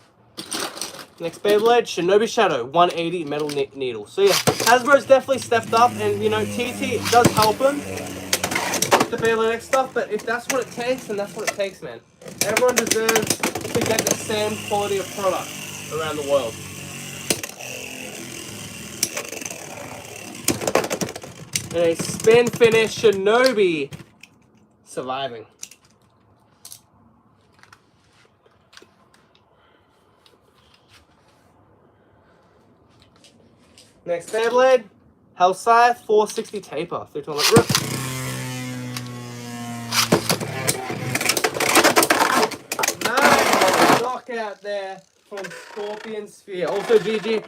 Next Beyblade, Shinobi Shadow, 180 Metal Needle. So yeah, Hasbro's definitely stepped up, and you know, TT does help him with the Beyblade X stuff, but if that's what it takes, then that's what it takes, man. Everyone deserves to get the same quality of product around the world. And a spin finish, Shinobi surviving. Next Beyblade, Hell Scythe, 460 Taper. 3, 2, 1, rip. Nice knockout there from Scorpion Sphere. Also, GG,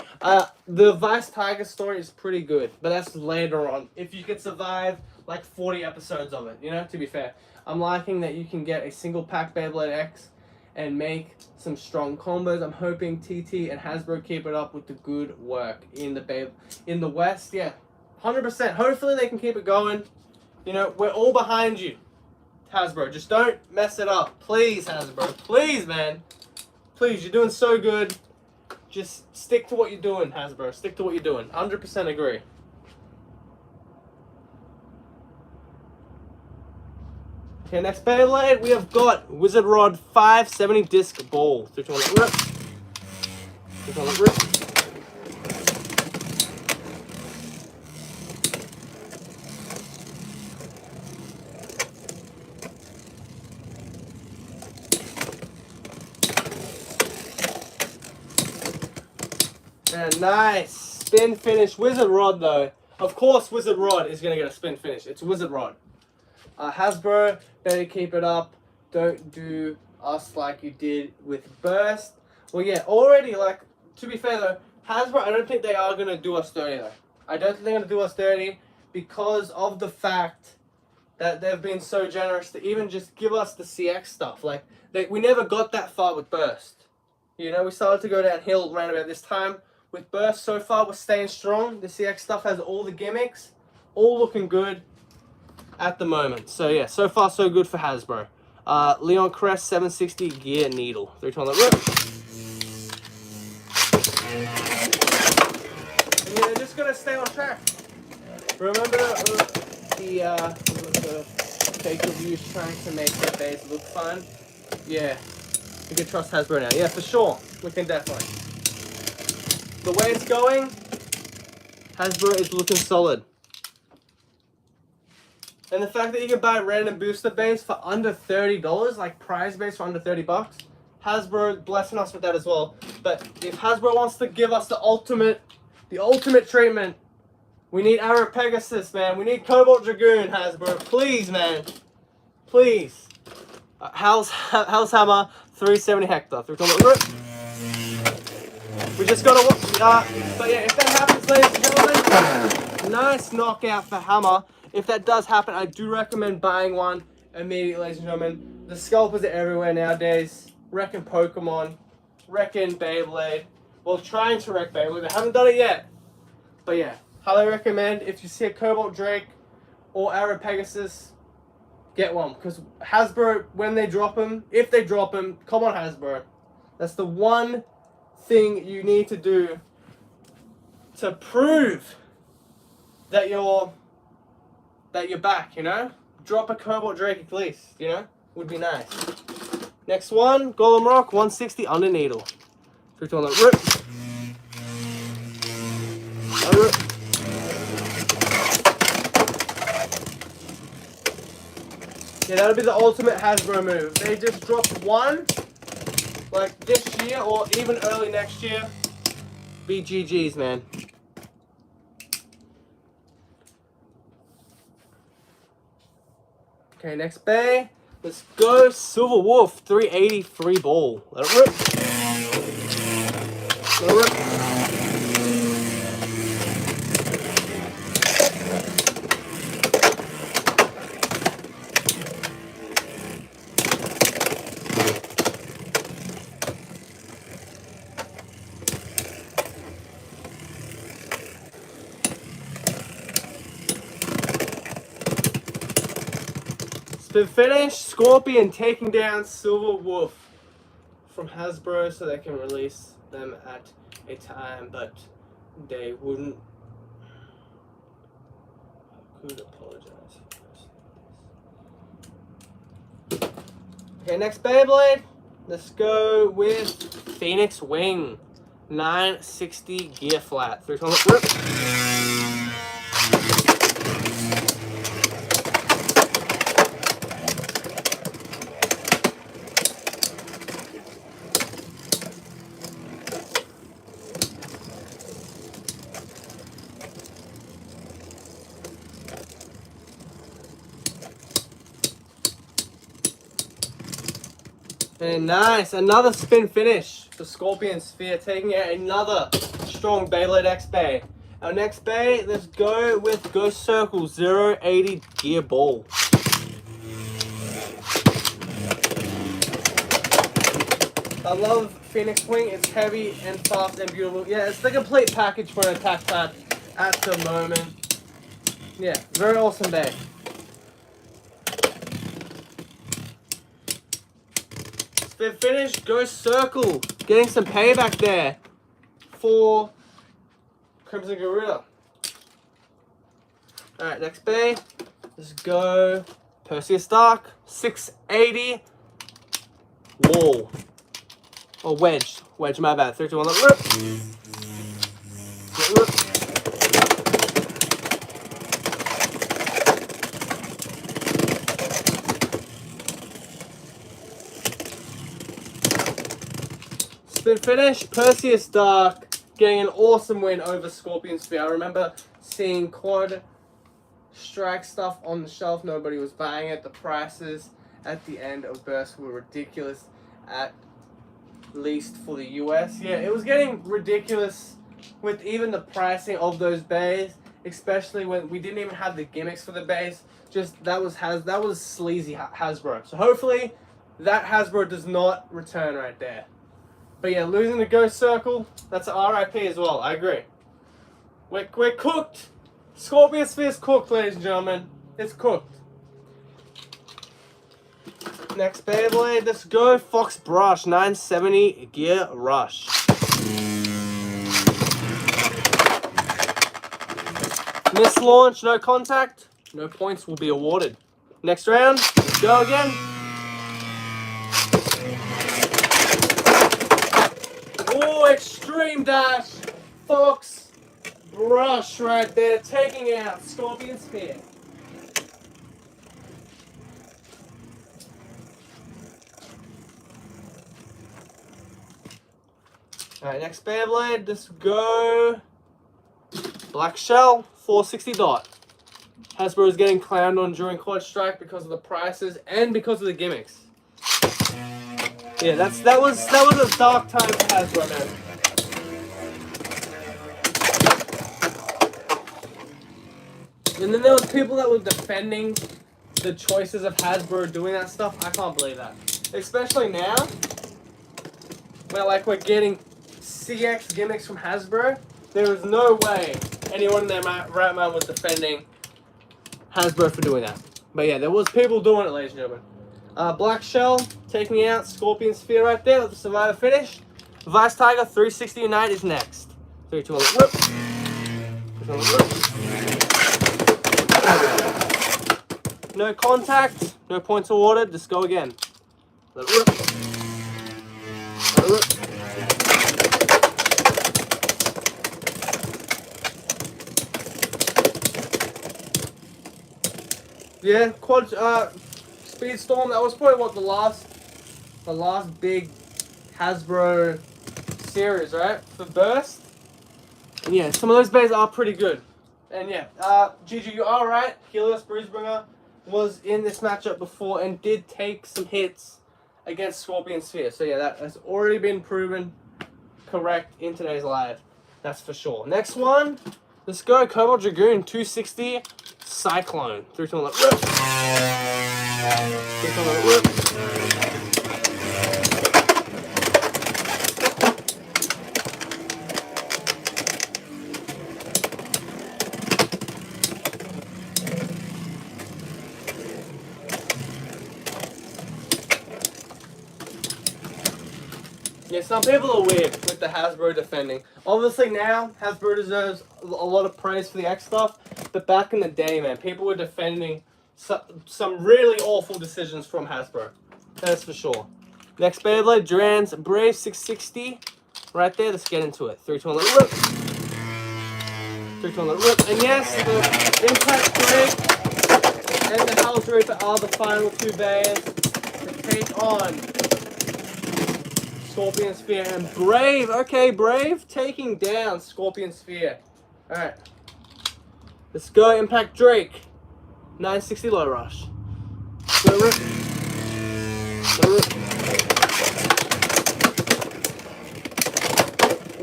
the Vice Tiger story is pretty good, but that's later on. If you could survive like 40 episodes of it, you know, to be fair. I'm liking that you can get a single pack Beyblade X and make some strong combos. I'm hoping TT and Hasbro keep it up with the good work in the West. Yeah, 100%. Hopefully they can keep it going. You know, we're all behind you, Hasbro. Just don't mess it up. Please, Hasbro. Please, man. Please, you're doing so good. Just stick to what you're doing, Hasbro. Stick to what you're doing. 100% agree. Okay, next Beyblade, we have got Wizard Rod 570 Disc Ball. 3, 2, 1, rip. 3, 2, 1, rip. And nice. spin finish Wizard Rod though. Of course, Wizard Rod is going to get a spin finish. It's Wizard Rod. Hasbro, better keep it up. Don't do us like you did with Burst. Well, yeah, already, like, to be fair though, Hasbro, I don't think they are going to do us dirty though. I don't think they're going to do us dirty because of the fact that they've been so generous to even just give us the CX stuff. Like, we never got that far with Burst. You know, we started to go downhill around about this time. With Burst, so far, we're staying strong. The CX stuff has all the gimmicks, all looking good at the moment. So, yeah, so far, so good for Hasbro. Leon Crest 760 gear needle. 3 2 on the rip. And they're just going to stay on track. Remember the fake reviews trying to make the base look fun? Yeah, we can trust Hasbro now. Yeah, for sure. We can definitely. The way it's going, Hasbro is looking solid. And the fact that you can buy random booster base for under $30, like prize base for under 30 bucks, Hasbro blessing us with that as well. But if Hasbro wants to give us the ultimate treatment, we need Arrow Pegasus, man. We need Cobalt Dragoon, Hasbro. Please, man. Please. Hell's Hammer, 370 Hector. We just gotta but yeah, if that happens, ladies and gentlemen, nice knockout for Hammer. If that does happen, I do recommend buying one immediately, ladies and gentlemen. The scalpers are everywhere nowadays. Reckon Pokemon, reckon Beyblade. Well, trying to wreck Beyblade. They haven't done it yet. But yeah, highly recommend if you see a Cobalt Drake or Arrow Pegasus, get one. Because Hasbro, when they drop them, if they drop them, come on Hasbro. That's the one thing you need to do to prove that you're back, you know? Drop a Cobalt Drake at least, you know? Would be nice. Next one, Golem Rock, 160 under needle. 3 2 on the rip. Yeah, that'll be the ultimate Hasbro move. They just dropped one, like this year or even early next year. Be GG's, man. Okay, next bay. Let's go Silver Wolf, 380 free ball. Let it rip. Let it rip. Spin finish, Scorpion taking down Silver Wolf from Hasbro so they can release them at a time, but they wouldn't. I could apologize. Okay, next Beyblade. Let's go with Phoenix Wing. 960 gear flat. 3 times rip. And nice, another spin finish for Scorpion Sphere, taking out another strong Beyblade X Bay. Our next Bay, let's go with Ghost Circle 080 gear ball. I love Phoenix Wing, it's heavy and fast and beautiful. Yeah, it's the complete package for an attack pad at the moment. Yeah, very awesome Bay. Spin finish, Ghost Circle. Getting some payback there for Crimson Gorilla. Alright, next bay. Let's go Perseus Dark. 680 wall. Or wedge. Wedge, my bad. 3 2 1 rip. Rip. Spin finish, Perseus Dark, getting an awesome win over Scorpion Sphere. I remember seeing quad strike stuff on the shelf. Nobody was buying it. The prices at the end of burst were ridiculous, at least for the US. Yeah, it was getting ridiculous with even the pricing of those bays, especially when we didn't even have the gimmicks for the bays. Just that was sleazy Hasbro. So hopefully that Hasbro does not return right there. But yeah, losing the Ghost Circle, that's an RIP as well. I agree. We're cooked. Scorpio Sphere's cooked, ladies and gentlemen. It's cooked. Next Beyblade, let's go. Fox Brush 970 Gear Rush. Miss launch, no contact, no points will be awarded. Next round, let's go again. Oh, extreme dash. Fox Brush right there, taking out Scorpion Sphere. Alright, next Beyblade, let's go. Black Shell, 460 dot. Hasbro is getting clowned on during Quad Strike because of the prices and because of the gimmicks. Yeah, that was a dark time for Hasbro, man. And then there was people that were defending the choices of Hasbro doing that stuff. I can't believe that. Especially now, where like we're getting CX gimmicks from Hasbro. There was no way anyone in their right mind was defending Hasbro for doing that. But yeah, there was people doing it, ladies and gentlemen. Black Shell taking out Scorpion Sphere right there. Let the Survivor finish. Vice Tiger 360 Unite is next. 3, 2, 1, whip. 3, 2, 1, whip. No contact, no points awarded. Just go again. Let it rip. Let it rip. Yeah, Quad Speedstorm, that was probably what the last big Hasbro series, right? For Burst. And yeah, some of those bays are pretty good. And yeah, Gigi, you are right. Helios Bruisebringer was in this matchup before and did take some hits against Scorpion Sphere. So yeah, that has already been proven correct in today's live. That's for sure. Next one, let's go. Cobalt Dragoon 260 Cyclone. 3, 2, 1, rip. 3, 2, 1, rip. Yeah, some people are weird with the Hasbro defending. Obviously now, Hasbro deserves a lot of praise for the X stuff, but back in the day, man, people were defending some really awful decisions from Hasbro. That's for sure. Next Beyblade, Duran's Brave 660. Right there, let's get into it. 3, 2, 1, let it rip. 3, 2, 1, let it rip. And yes, the Impact Break and the Hell's Reaper are the final two bays to take on Scorpion Sphere and Brave. Okay, Brave taking down Scorpion Sphere. Alright. Let's go, Impact Drake. 960 low rush. Low rip. Low rip.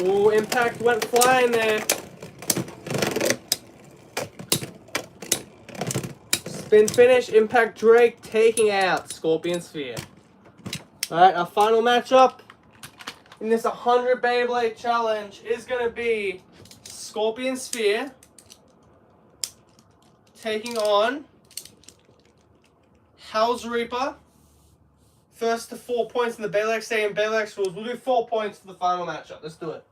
Ooh, Impact went flying there. Spin finish, Impact Drake taking out Scorpion Sphere. Alright, our final matchup in this 100 Beyblade challenge is going to be Scorpion Sphere taking on Hell's Reaper. First to 4 points in the Beyblade Stadium Beyblade rules. We'll do 4 points for the final matchup. Let's do it.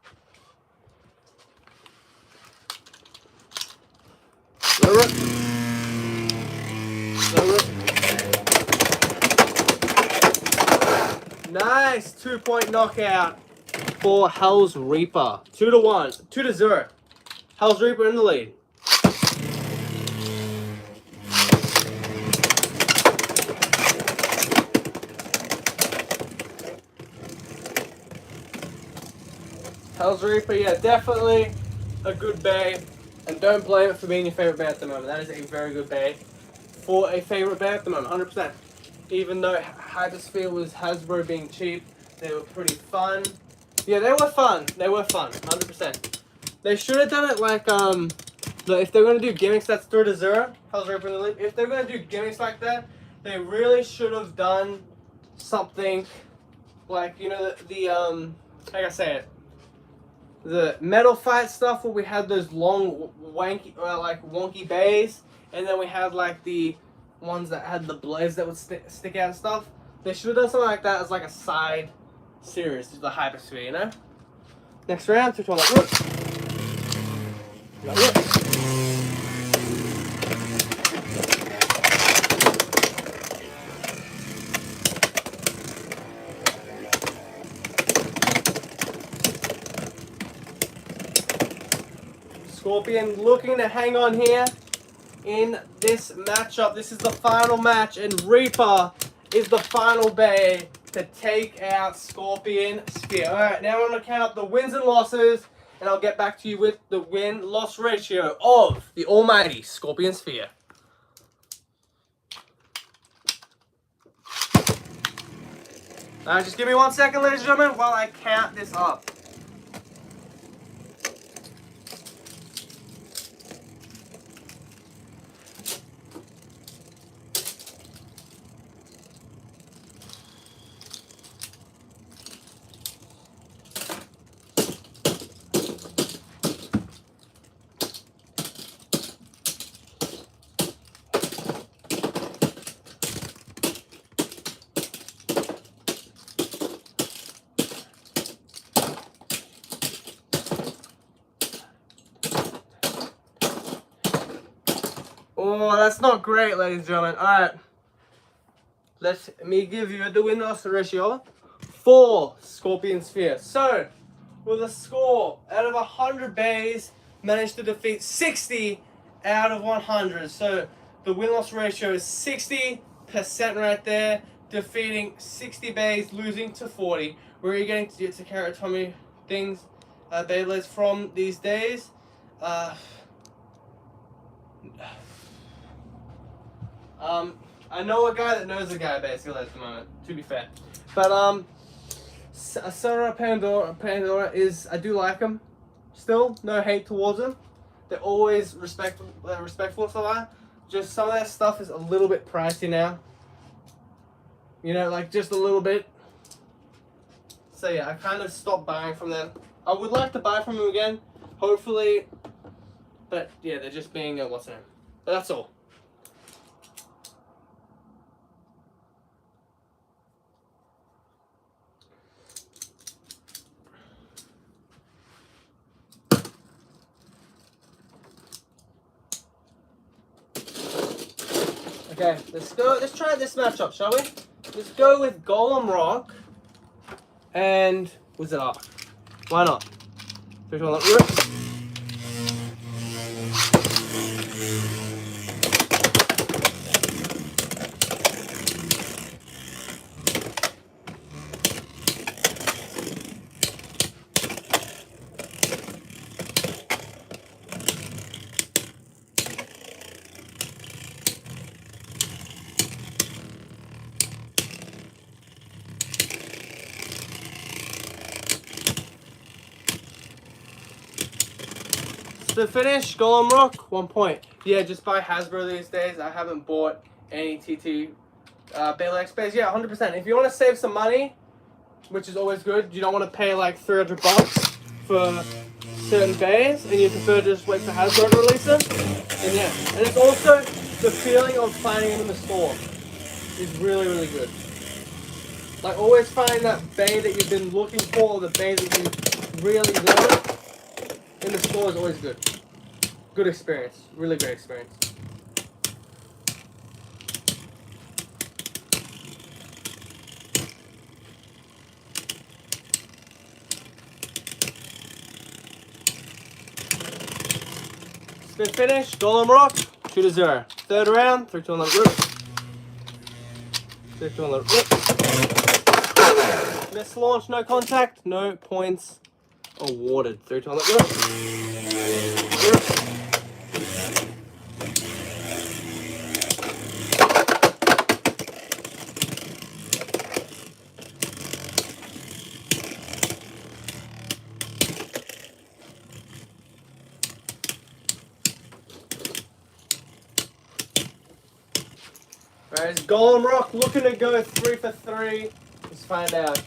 Nice 2-point knockout for Hell's Reaper. 2-1, 2-0. Hell's Reaper in the lead. Hell's Reaper, yeah, definitely a good bay. And don't blame it for being your favorite bay at the moment. That is a very good bay for a favorite bay at the moment, 100%. Even though Hypersphere was Hasbro being cheap, they were pretty fun. Yeah, they were fun. They were fun, 100%. They should have done it like, if they're going to do gimmicks that's 3-0, Hell's Reaper in the League, if they're going to do gimmicks like that, they really should have done something like, you know, how can I say it? The metal fight stuff where we had those long, wanky, wonky bays, and then we had like the ones that had the blades that would stick out and stuff. They should have done something like that as like a side series to the Hypersphere, you know? Next round, 2 to 1, like, whoop. Scorpion looking to hang on here in this matchup. This is the final match, and Reaper is the final bay to take out Scorpion Sphere. Alright, now I'm going to count the wins and losses, and I'll get back to you with the win-loss ratio of the almighty Scorpion Sphere. Alright, just give me 1 second, ladies and gentlemen, while I count this up. Oh, that's not great, ladies and gentlemen. Alright. Let me give you the win-loss ratio for Scorpion Sphere. So, with a score out of 100 bays, managed to defeat 60 out of 100. So, the win-loss ratio is 60% right there, defeating 60 bays, losing to 40. Where are you getting to carry Tommy things, Beyblades from these days? I know a guy that knows a guy, basically, at the moment, to be fair. But, Sarah Pandora is, I do like him. Still, no hate towards him. They're always respectful and stuff like that. Just some of that stuff is a little bit pricey now. You know, like, just a little bit. So, yeah, I kind of stopped buying from them. I would like to buy from them again, hopefully. But, yeah, they're just being, what's the name? But that's all. Okay, let's go. Let's try this matchup, shall we? Let's go with Golem Rock and Wizard Arc. Why not? 3, 2, 1, rip. To finish, Golem Rock, 1 point. Yeah, just buy Hasbro these days. I haven't bought any TT Beyblade Space. Yeah, 100%. If you want to save some money, which is always good, you don't want to pay like $300 for certain bays, and you prefer to just wait for Hasbro to release them, and yeah. And it's also the feeling of finding them in the store is really, really good. Like, always find that bay that you've been looking for, or the bay that you really want. In the store is always good. Good experience. Really great experience. Spin finish. Golem Rock. 2-0. Third round. 3, 2, 1, let it rip. 3, 2, 1, let it rip. Miss launch. No contact. No points Awarded. 3 times. Look. Alright, it's Golem Rock looking to go 3 for 3. Let's find out.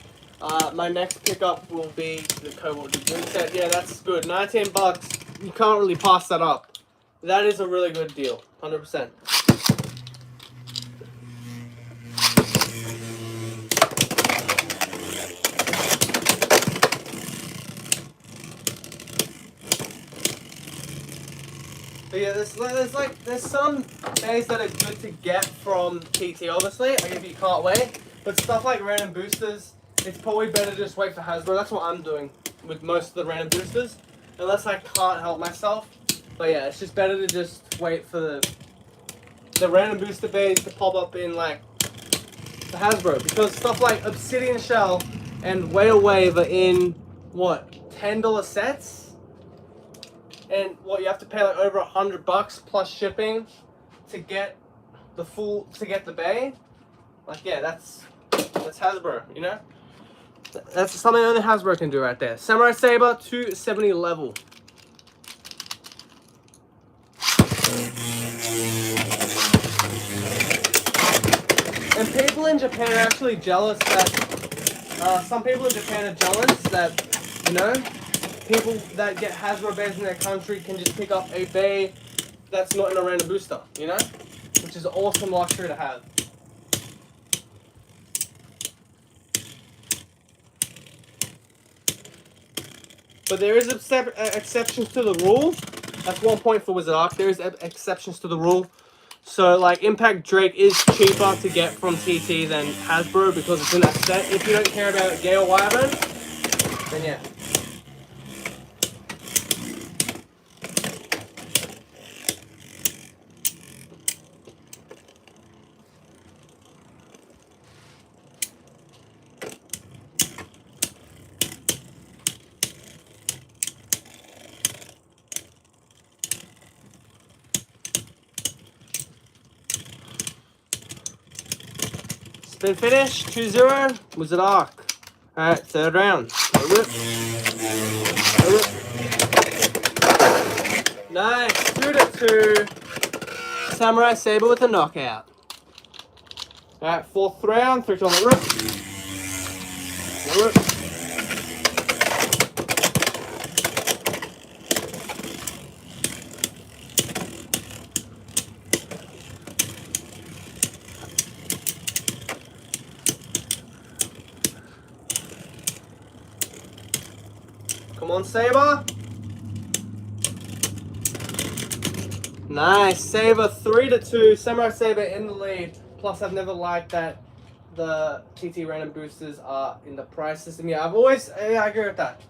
My next pickup will be the Cobalt Dragoon set. Yeah, that's good. 19 bucks. You can't really pass that up. That is a really good deal. 100%. But yeah, there's some days that are good to get from TT, obviously, if you can't wait. But stuff like random boosters, it's probably better to just wait for Hasbro. That's what I'm doing with most of the random boosters, unless I can't help myself. But yeah, it's just better to just wait for the random booster bays to pop up in like the Hasbro, because stuff like Obsidian Shell and Whale Wave are in what, $10 sets? And what, you have to pay like over $100 plus shipping to get the bay. Like, yeah, that's Hasbro, you know. That's something only Hasbro can do right there. Samurai Saber 270 level. And people in Japan are actually jealous that some people in Japan are jealous that, you know, people that get Hasbro bays in their country can just pick up a bay that's not in a random booster, you know? Which is an awesome luxury to have. But there is exceptions to the rule. That's 1 point for Wizard Ark. There is exceptions to the rule. So, like, Impact Drake is cheaper to get from TT than Hasbro because it's in that set. If you don't care about Gale Wyvern, then yeah. Spin finish, 2-0, Wizard Ark. Alright, third round. Nice, 2-2. Samurai Saber with a knockout. Alright, fourth round, 3 on the rip. Come on, Saber. Nice, Saber 3-2. Samurai Saber in the lead. Plus, I've never liked that the TT random boosters are in the price system. Yeah, I agree with that.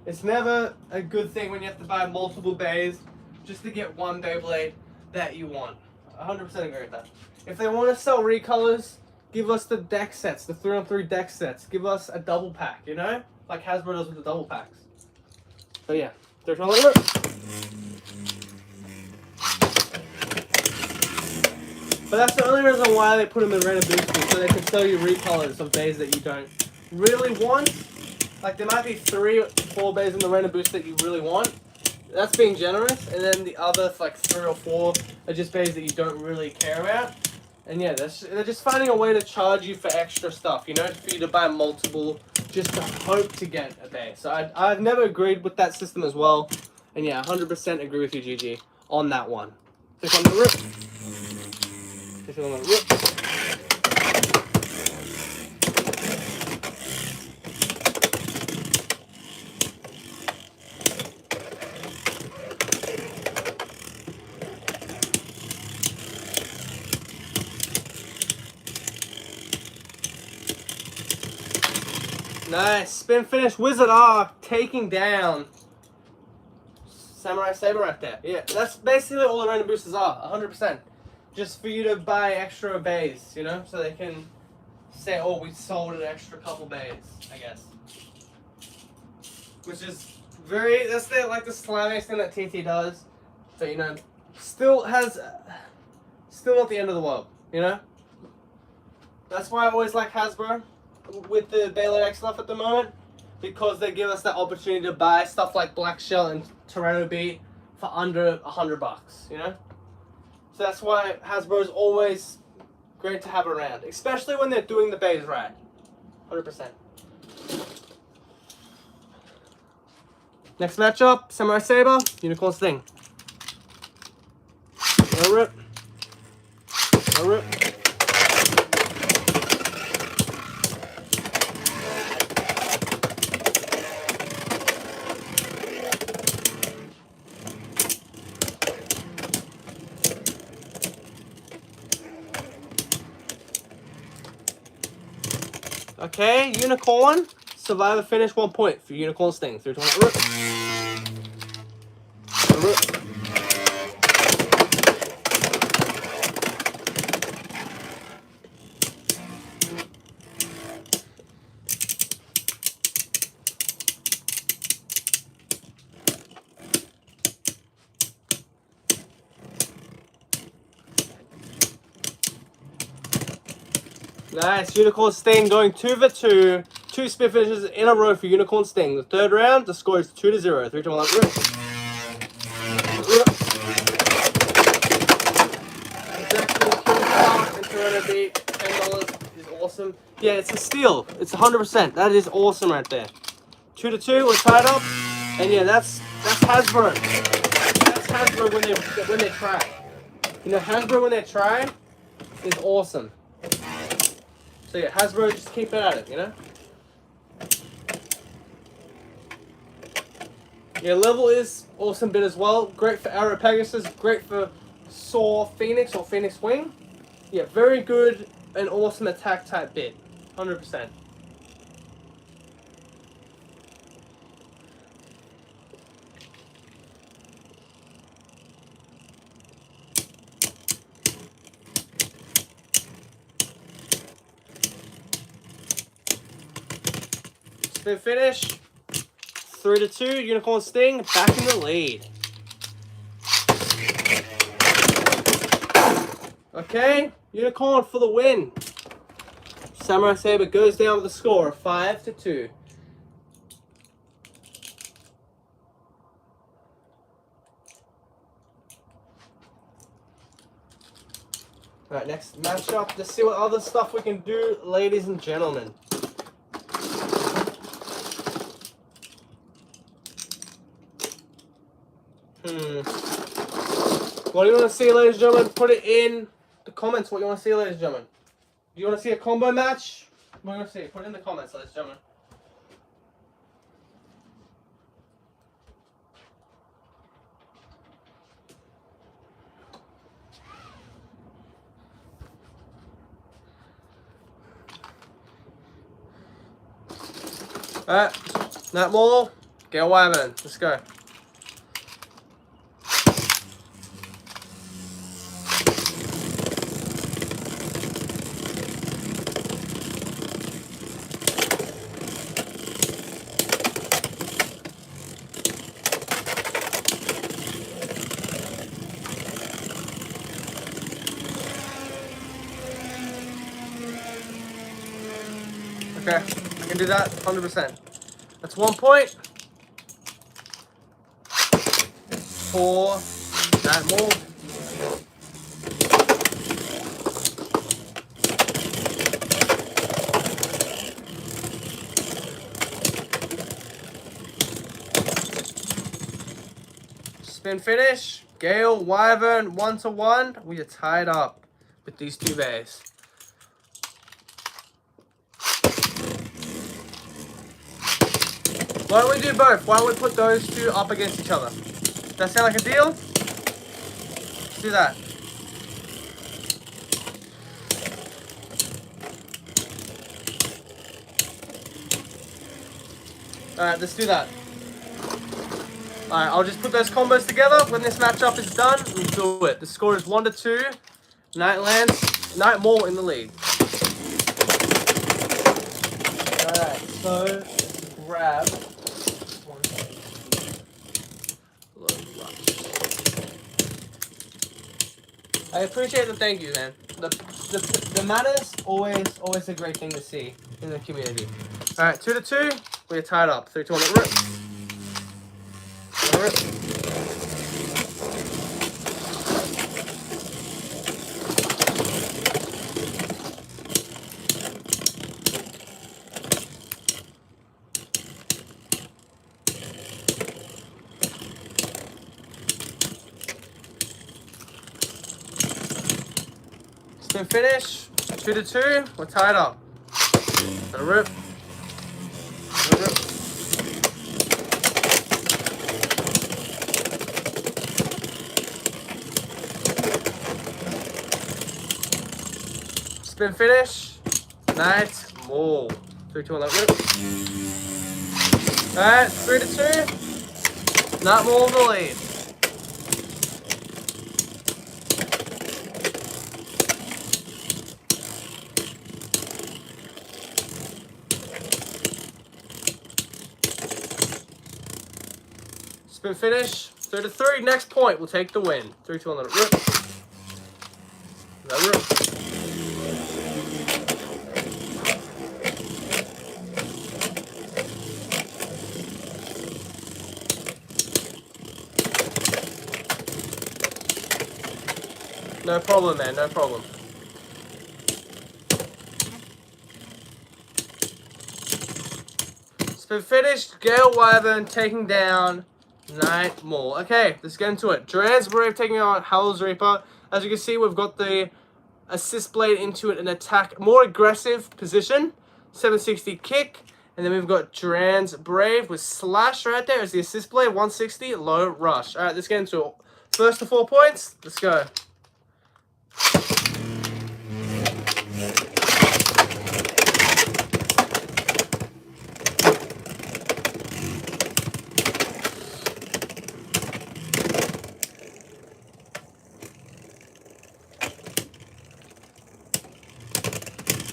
It's never a good thing when you have to buy multiple bays just to get one Beyblade that you want. 100% agree with that. If they want to sell recolors, give us the deck sets, the 3-on-3 deck sets. Give us a double pack, you know? Like Hasbro does with the double packs. So yeah, there's one later. But that's the only reason why they put them in random boosters, so they can sell you recolors of bays that you don't really want. Like there might be 3 or 4 bays in the random booster that you really want. That's being generous, and then the other like 3 or 4 are just bays that you don't really care about. And yeah, they're just finding a way to charge you for extra stuff, you know, for you to buy multiple just to hope to get a bay. So I've never agreed with that system as well. And yeah, 100% agree with you, GG, on that one. Click on the rip. Click on the rip. Nice, spin finish, Wizard Ark taking down Samurai Saber right there. Yeah, that's basically all the random boosters are, 100%. Just for you to buy extra bays, you know, so they can say, oh, we sold an extra couple bays, I guess. Which is That's the slammiest thing that TT does. So, you know, still not the end of the world, you know? That's why I always like Hasbro with the Beyblade X stuff at the moment, because they give us that opportunity to buy stuff like Black Shell and Tyranno Beat for under $100, you know? So that's why Hasbro is always great to have around, especially when they're doing the bays right. 100%. Next matchup, Samurai Saber, Unicorn Sting. No rip. No rip. Okay, Unicorn. Survivor finish 1 point for Unicorn Sting. 3, 2, 1, rip. Rip. Nice, Unicorn Sting going 2 for 2. 2 spin finishes in a row for Unicorn Sting. The third round, the score is 2-0. 3, 2, 1, rip. $10 is awesome. Yeah, it's a steal. It's 100%. That is awesome right there. 2-2. We're tied up, and yeah, that's Hasbro. That's Hasbro when they try. You know, Hasbro when they try is awesome. So yeah, Hasbro, just keep it at it. You know. Yeah, level is awesome bit as well. Great for Arrow Pegasus. Great for Saw Phoenix or Phoenix Wing. Yeah, very good and awesome attack type bit. 100%. Spin finish. 3-2. Unicorn Sting back in the lead. Okay, Unicorn for the win. Samurai Saber goes down with a score of 5-2. Alright, next matchup. Let's see what other stuff we can do, ladies and gentlemen. What do you want to see, ladies and gentlemen? Put it in the comments what you want to see, ladies and gentlemen. Do you want to see a combo match? What do you want to see? Put it in the comments, ladies and gentlemen. Alright, Nat Mall, Gail Wyman, let's go. Okay, I can do that 100%. That's 1 point. For that more. Spin finish. Gale, Wyvern, 1-1. We are tied up with these two bays. Why don't we do both? Why don't we put those two up against each other? Does that sound like a deal? Let's do that. Alright, let's do that. Alright, I'll just put those combos together. When this matchup is done, we'll do it. The score is 1-2. Night Mall in the lead. Alright, so grab one. I appreciate the thank you, man. The manners, always a great thing to see in the community. All right, 2-2. We're tied up. 3, 2, 1. Rip. Rip. Spin finish. 2-2. We're tied up. A rip. A rip. Spin finish. Night more. 3, 2, 1. Rip. Alright, 3-2. Not more of the lead. Spin finish. 3-3. Next point will take the win. 3, 2, 1. Let it rip. Let it rip. No problem, man. No problem. Spin finish. Gale Wyvern taking down Night Maul. Okay, let's get into it. Duran's Brave taking on Hell's Reaper. As you can see, we've got the assist blade into an attack, more aggressive position. 760 kick. And then we've got Duran's Brave with slash right there as the assist blade. 160 low rush. Alright, let's get into it. First to 4 points. Let's go.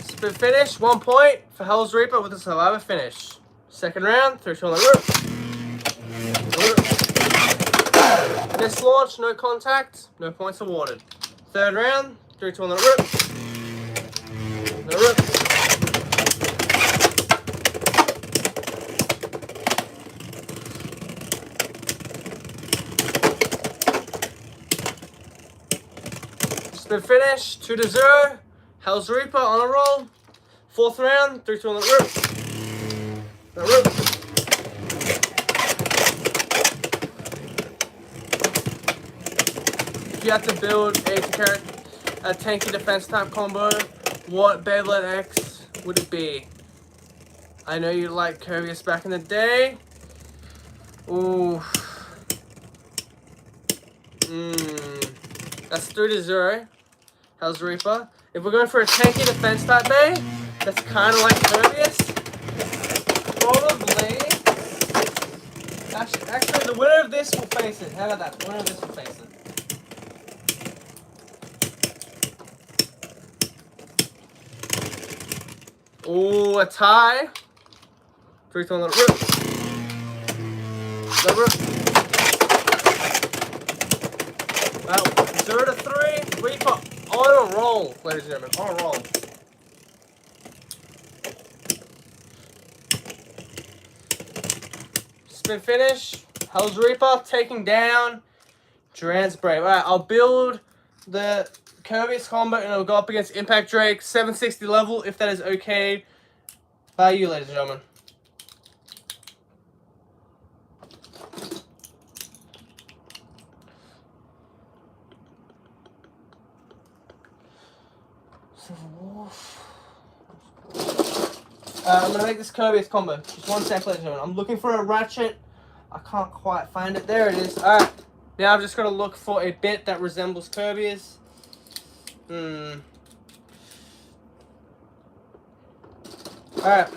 Spin finish, 1 point for Hell's Reaper with a survivor finish. Second round, 3, 2, 1, let rip. Miss launch, no contact, no points awarded. Third round, 3, 2, 1, let rip. Let rip. Spin finish, 2-0. Hell's Reaper on a roll. Fourth round, 3, 2, 1, let rip. Let rip. If you had to build a tanky defense type combo, what Beyblade X would it be? I know you liked Curvius back in the day. Ooh. That's 3-0. Hell's Reaper. If we're going for a tanky defense type bay, that's kind of like Curvius. Probably. Actually, the winner of this will face it. How about that? The winner of this will face it. Ooh, a tie. 3, 2, 1, let it rip. Let it rip. Well, 0-3. Reaper on a roll, ladies and gentlemen. On a roll. Spin finish. Hell's Reaper taking down Duran's Brave. Alright, I'll build the Curvius combo and it'll go up against Impact Drake. 760 level, if that is okay by you, ladies and gentlemen. I'm going to make this Curvius combo. Just 1 sec, ladies and gentlemen. I'm looking for a ratchet. I can't quite find it. There it is. Alright. Now I've just got to look for a bit that resembles Curvius. Alright.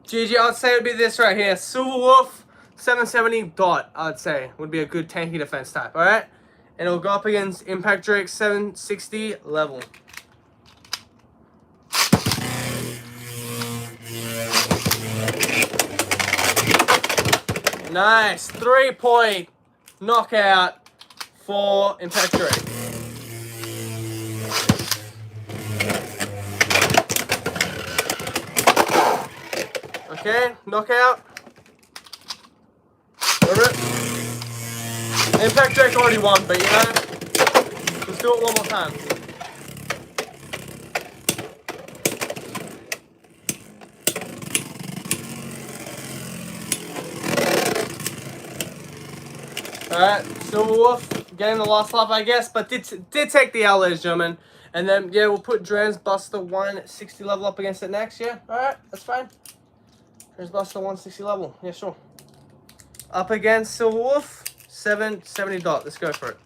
GG, I'd say it would be this right here. Silver Wolf, 770 dot, I'd say. Would be a good tanky defense type. Alright? And it'll go up against Impact Drake, 760 level. Nice. 3 point knockout for Impact Drake. Okay, knockout. Over it. Impact Drake already won, but you know, let's do it one more time. Alright, Silver Wolf getting the last lap, I guess, but did take the L, ladies and gentlemen. And then, yeah, we'll put Drans Buster 160 level up against it next, yeah? Alright, that's fine. Drans Buster 160 level, yeah, sure. Up against Silver Wolf, 770 dot. Let's go for it.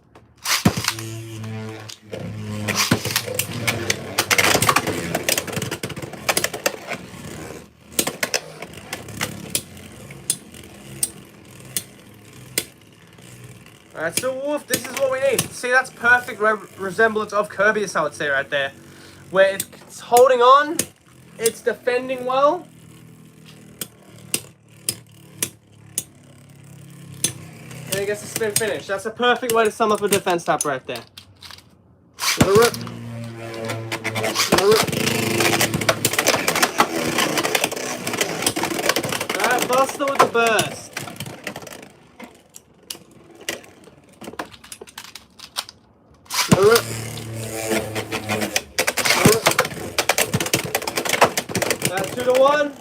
Alright, so Wolf, this is what we need. See, that's perfect resemblance of Kirby, I would say right there. Where it's holding on, it's defending well. And it gets a spin finish. That's a perfect way to sum up a defense tap right there. Let it rip. Let it rip. Alright, Buster with the burst. That's 2-1.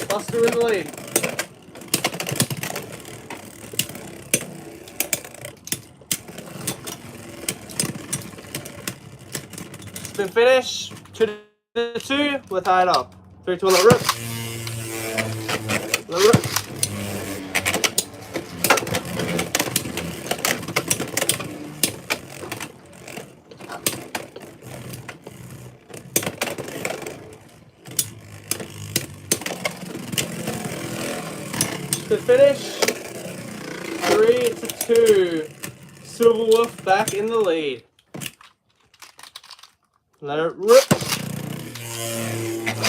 Buster in the lead. Spin finish. 2-2. We're tied up. 3-2 on the rip. The rip. To finish, 3-2. Silver Wolf back in the lead. Let it rip.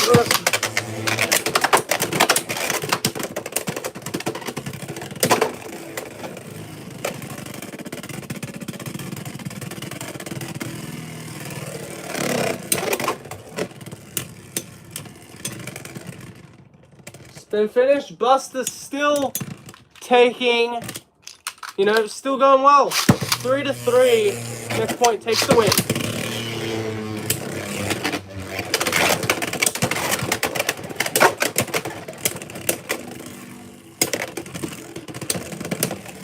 Rip. Spin finish. Buster still taking, you know, still going well. 3-3. Next point takes the win.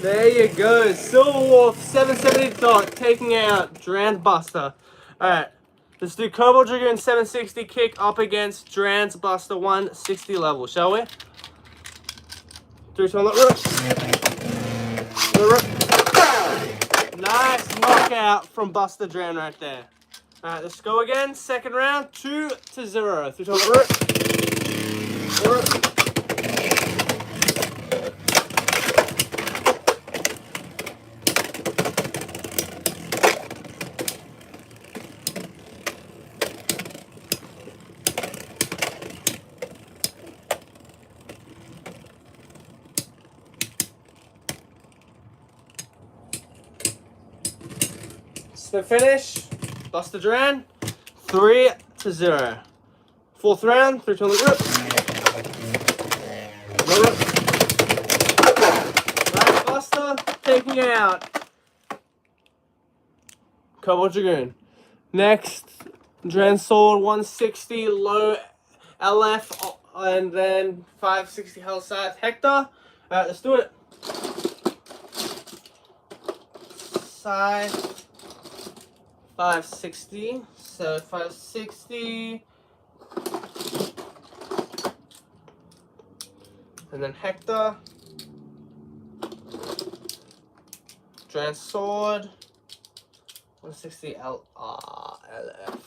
There you go. Silver Wolf 770 dot taking out Drans Buster. Alright. Let's do Cobalt Dragoon 760 kick up against Drans Buster 160 level, shall we? 3-2 on that rip. Nice knockout from Buster Dran right there. Alright, let's go again. Second round, 2-0. 3-2 on that rip. The finish, Buster Dran, 3-0. Fourth round, 3-2 on the rip. Right, Buster taking out Cobalt Dragoon. Next, Dran Sword 160 low LF, and then 560 hell size Hector. Alright, let's do it. Side. 560, so 560, and then Hector, Dran Sword, 160 LF.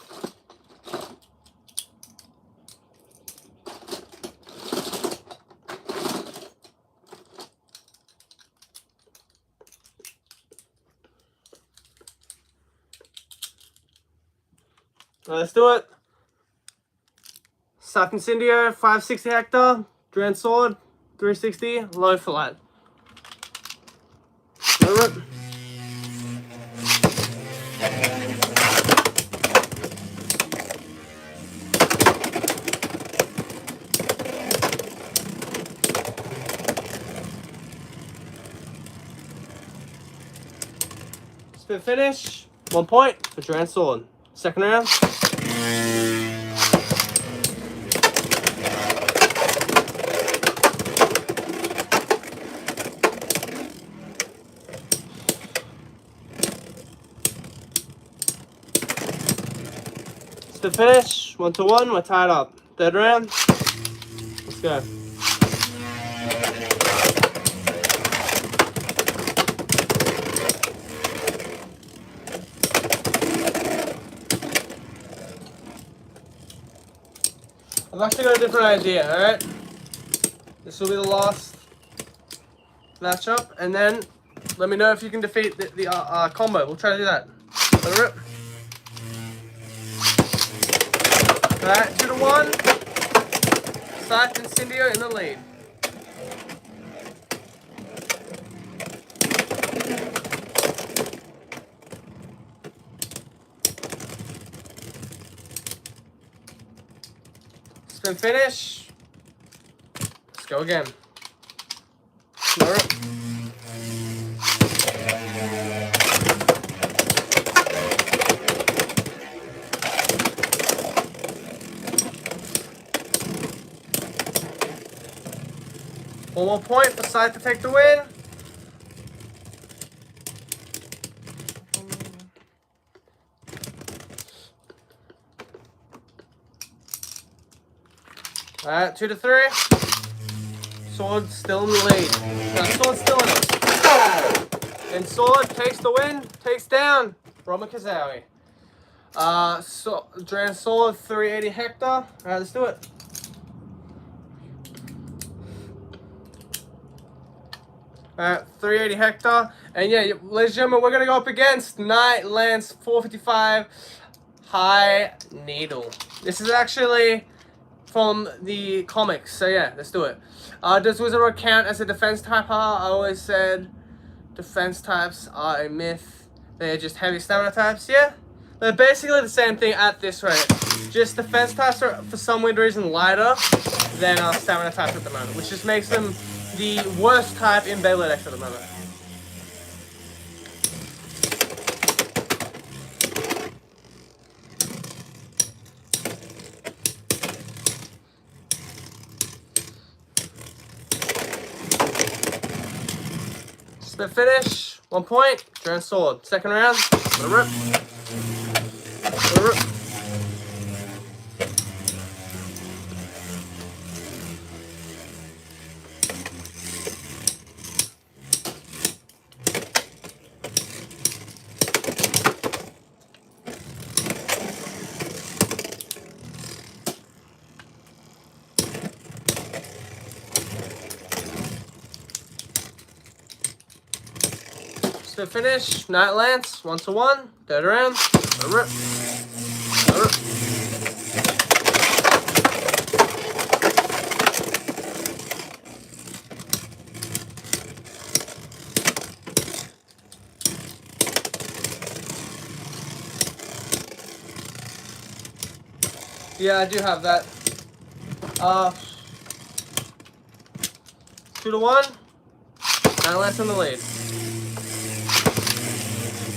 Let's do it. Suck Incendio, 560 Hector, Dran Sword, 360, low flat. Let it rip. Spin finish. 1 point for Duran Sword. Second round. Spin finish. 1-1. We're tied up. Third round. Let's go. I've actually got a different idea, alright? This will be the last matchup, and then let me know if you can defeat the combo. We'll try to do that. Let it rip. Alright, 2-1. Scythe and Cindio in the lead. Spin finish. Let's go again. Let it rip. One more point for Scythe to take the win. Alright, 2-3. Sword still in the lead. No, Sword still in it. And Sword takes the win, takes down Robert Kazawi. Duran Sword, 380 Hector. Alright, let's do it. Alright, 380 Hector. And yeah, ladies and gentlemen, we're going to go up against Knight Lance 455 High Needle. This is actually from the comics, so yeah, let's do it. Does Wizard count as a defense type? I always said defense types are a myth. They're just heavy stamina types, yeah? They're basically the same thing at this rate. Just defense types are, for some weird reason, lighter than stamina types at the moment, which just makes them the worst type in Beyblade X at the moment. Spin finish, 1 point, Duran Sword. Second round, let it rip. Let it rip. Spin finish, Knight Lance, 1-1, third round, let it rip. Let it rip. Yeah, I do have that. 2-1, Knight Lance in the lead.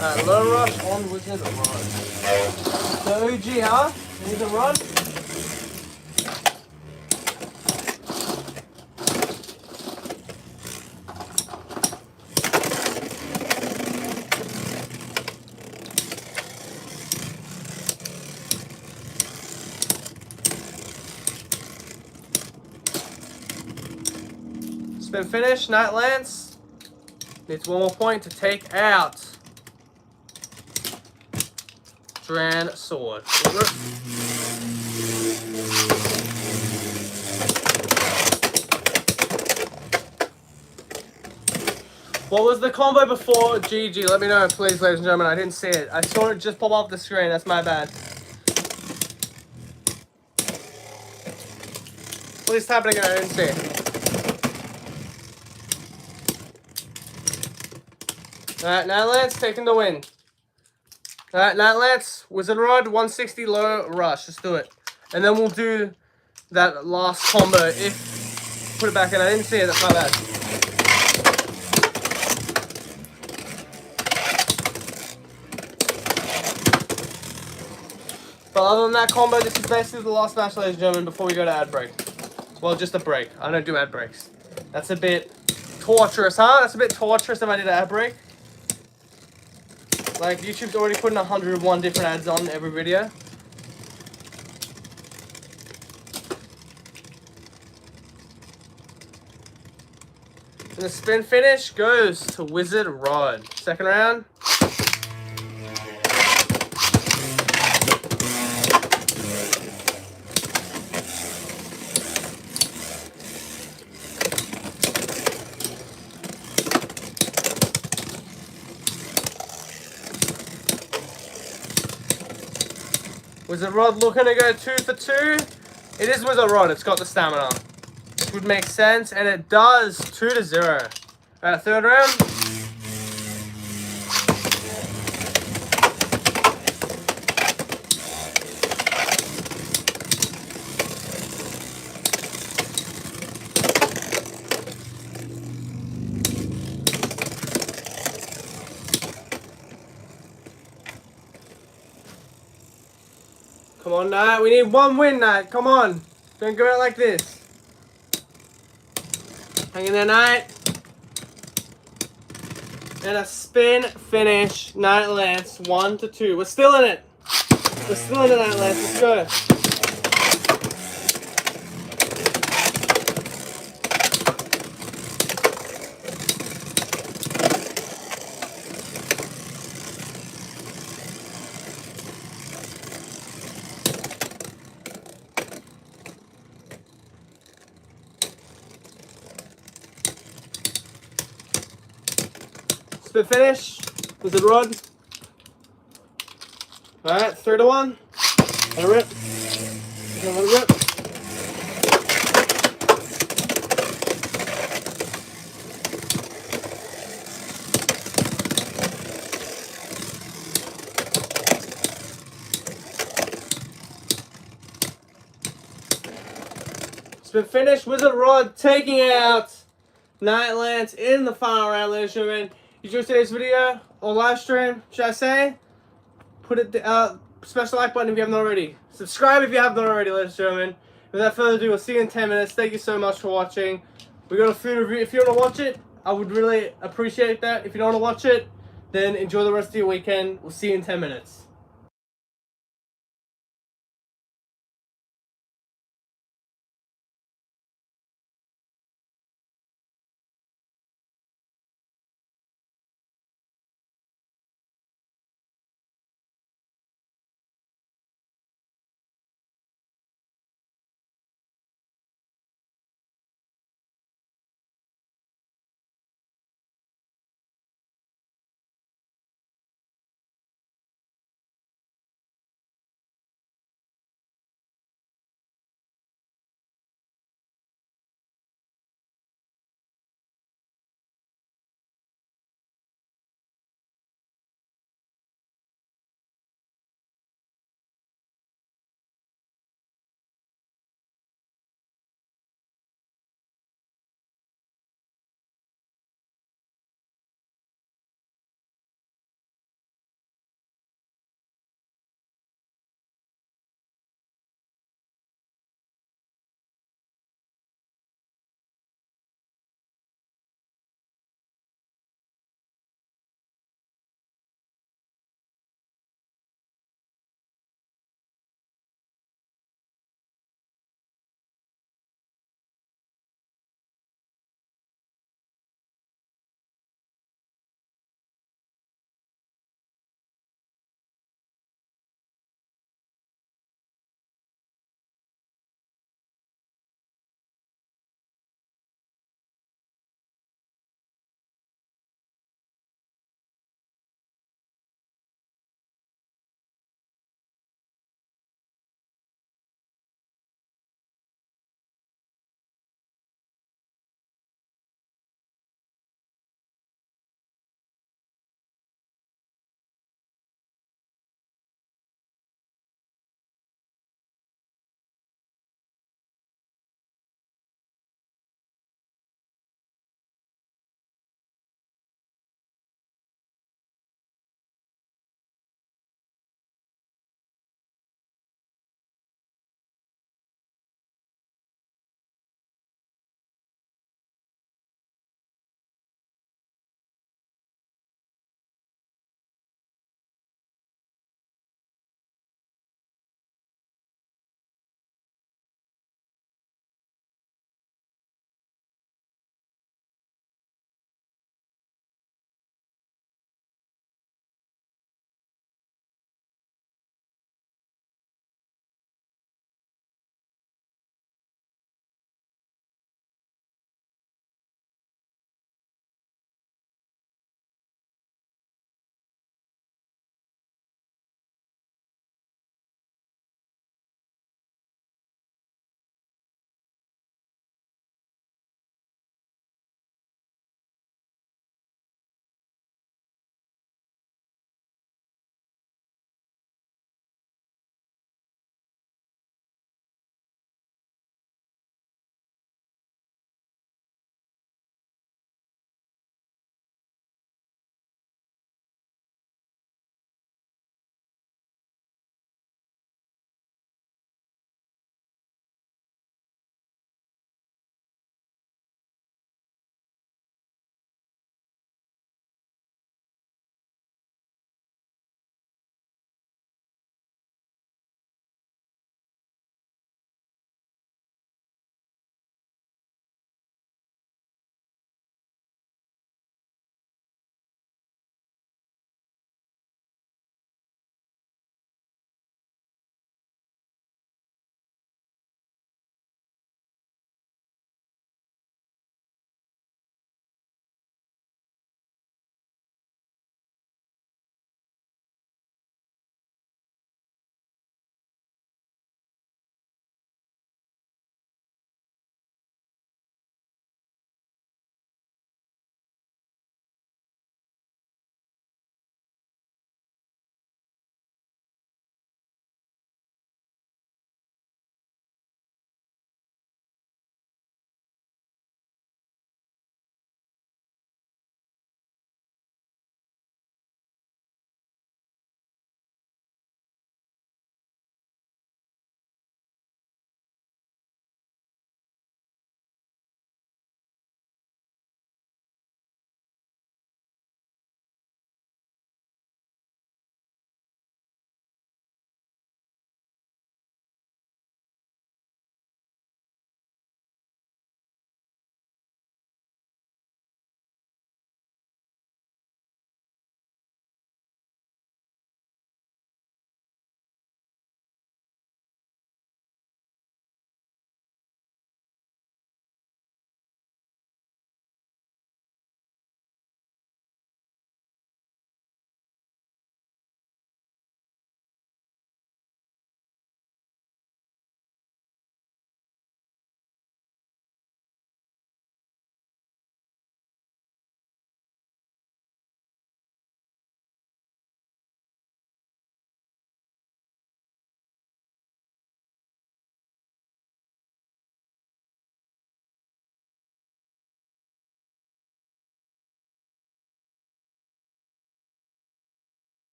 Alright, low rush on Wizard run. The OG, huh? Need to run. Spin finish, Knight Lance. Needs 1 more point to take out Duran Sword. What was the combo before GG? Let me know, please, ladies and gentlemen. I didn't see it. I saw it just pop off the screen. That's my bad. Please type it again. I didn't see it. Alright, now Lance taking the win. Alright, now Lance, Wizard Rod, 160 low rush. Let's do it. And then we'll do that last combo. If put it back in, I didn't see it, that's my bad. But other than that combo, this is basically the last match, ladies and gentlemen, before we go to ad break. Well, just a break. I don't do ad breaks. That's a bit torturous, huh? That's a bit torturous if I did an ad break. Like, YouTube's already putting 101 different ads on every video. And the spin finish goes to Wizard Rod. Second round. Wizard Rod looking to go 2 for 2. It is Wizard Rod, it's got the stamina. Would make sense, and it does. 2-0. Alright, third round. Come on, Knight. We need one win, Knight. Come on. Don't go out like this. Hang in there, Knight. And a spin finish. Knight Lance. 1-2. We're still in it. We're still in it, Knight Lance. Let's go. Spin finish. Wizard Rod. Alright, 3-1. Let it rip. Let it rip. Spin finish. Wizard Rod taking out Knight Lance in the final round, ladies and gentlemen. You enjoyed today's video or live stream, should I say? Put it, smash the like button if you haven't already. Subscribe if you haven't already, ladies and gentlemen. Without further ado, we'll see you in 10 minutes. Thank you so much for watching. We got a food review. If you want to watch it, I would really appreciate that. If you don't want to watch it, then enjoy the rest of your weekend. We'll see you in 10 minutes.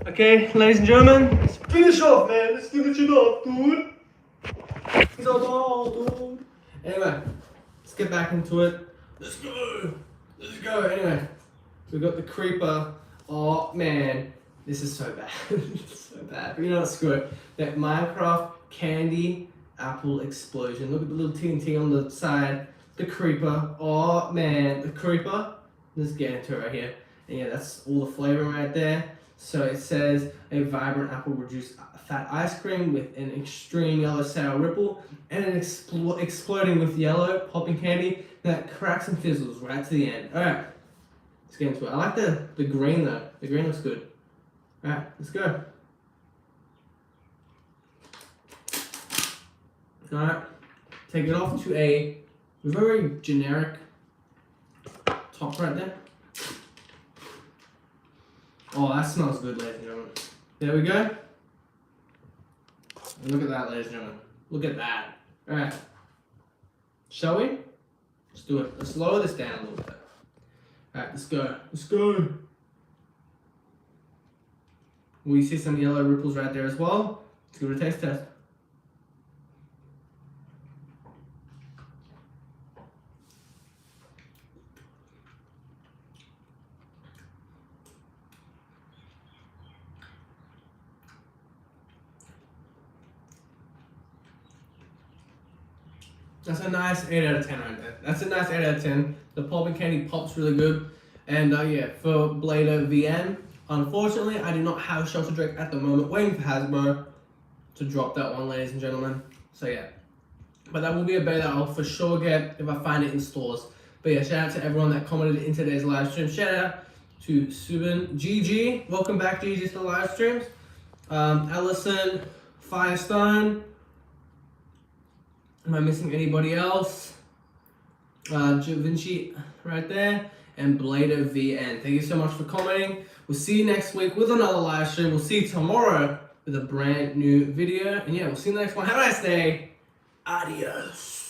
Okay, ladies and gentlemen, let's finish off, man. Let's finish it off, dude. It's all, dude. Anyway, let's get back into it. Let's go. Let's go. Anyway, we got the creeper. Oh man, this is so bad. It's so bad. But you know what? Screw it. That Minecraft candy apple explosion. Look at the little TNT on the side. The creeper. Oh man, the creeper. Let's get into it right here. And yeah, that's all the flavor right there. So it says a vibrant apple reduced fat ice cream with an extreme yellow sour ripple and an exploding with yellow popping candy that cracks and fizzles right to the end. Alright, let's get into it. I like the green though. The green looks good. Alright, let's go. Alright, take it off to a very generic top right there. Oh, that smells good, ladies and gentlemen. There we go. And look at that, ladies and gentlemen. Look at that. Alright. Shall we? Let's do it. Let's lower this down a little bit. Alright, let's go. Let's go. We see some yellow ripples right there as well. Let's give it a taste test. That's a nice 8 out of 10 right there. That's a nice 8 out of 10. The popping candy pops really good. And yeah, for Blader VN, unfortunately, I do not have Shelter Drake at the moment. Waiting for Hasbro to drop that one, ladies and gentlemen. So yeah. But that will be a beta I'll for sure get if I find it in stores. But yeah, shout out to everyone that commented in today's live stream. Shout out to Subin, GG. Welcome back, GG, to the live streams. Ellison, Firestone. Am I missing anybody else? Vinci right there. And Blader VN. Thank you so much for commenting. We'll see you next week with another live stream. We'll see you tomorrow with a brand new video. And yeah, we'll see you in the next one. Have a nice day. Adios.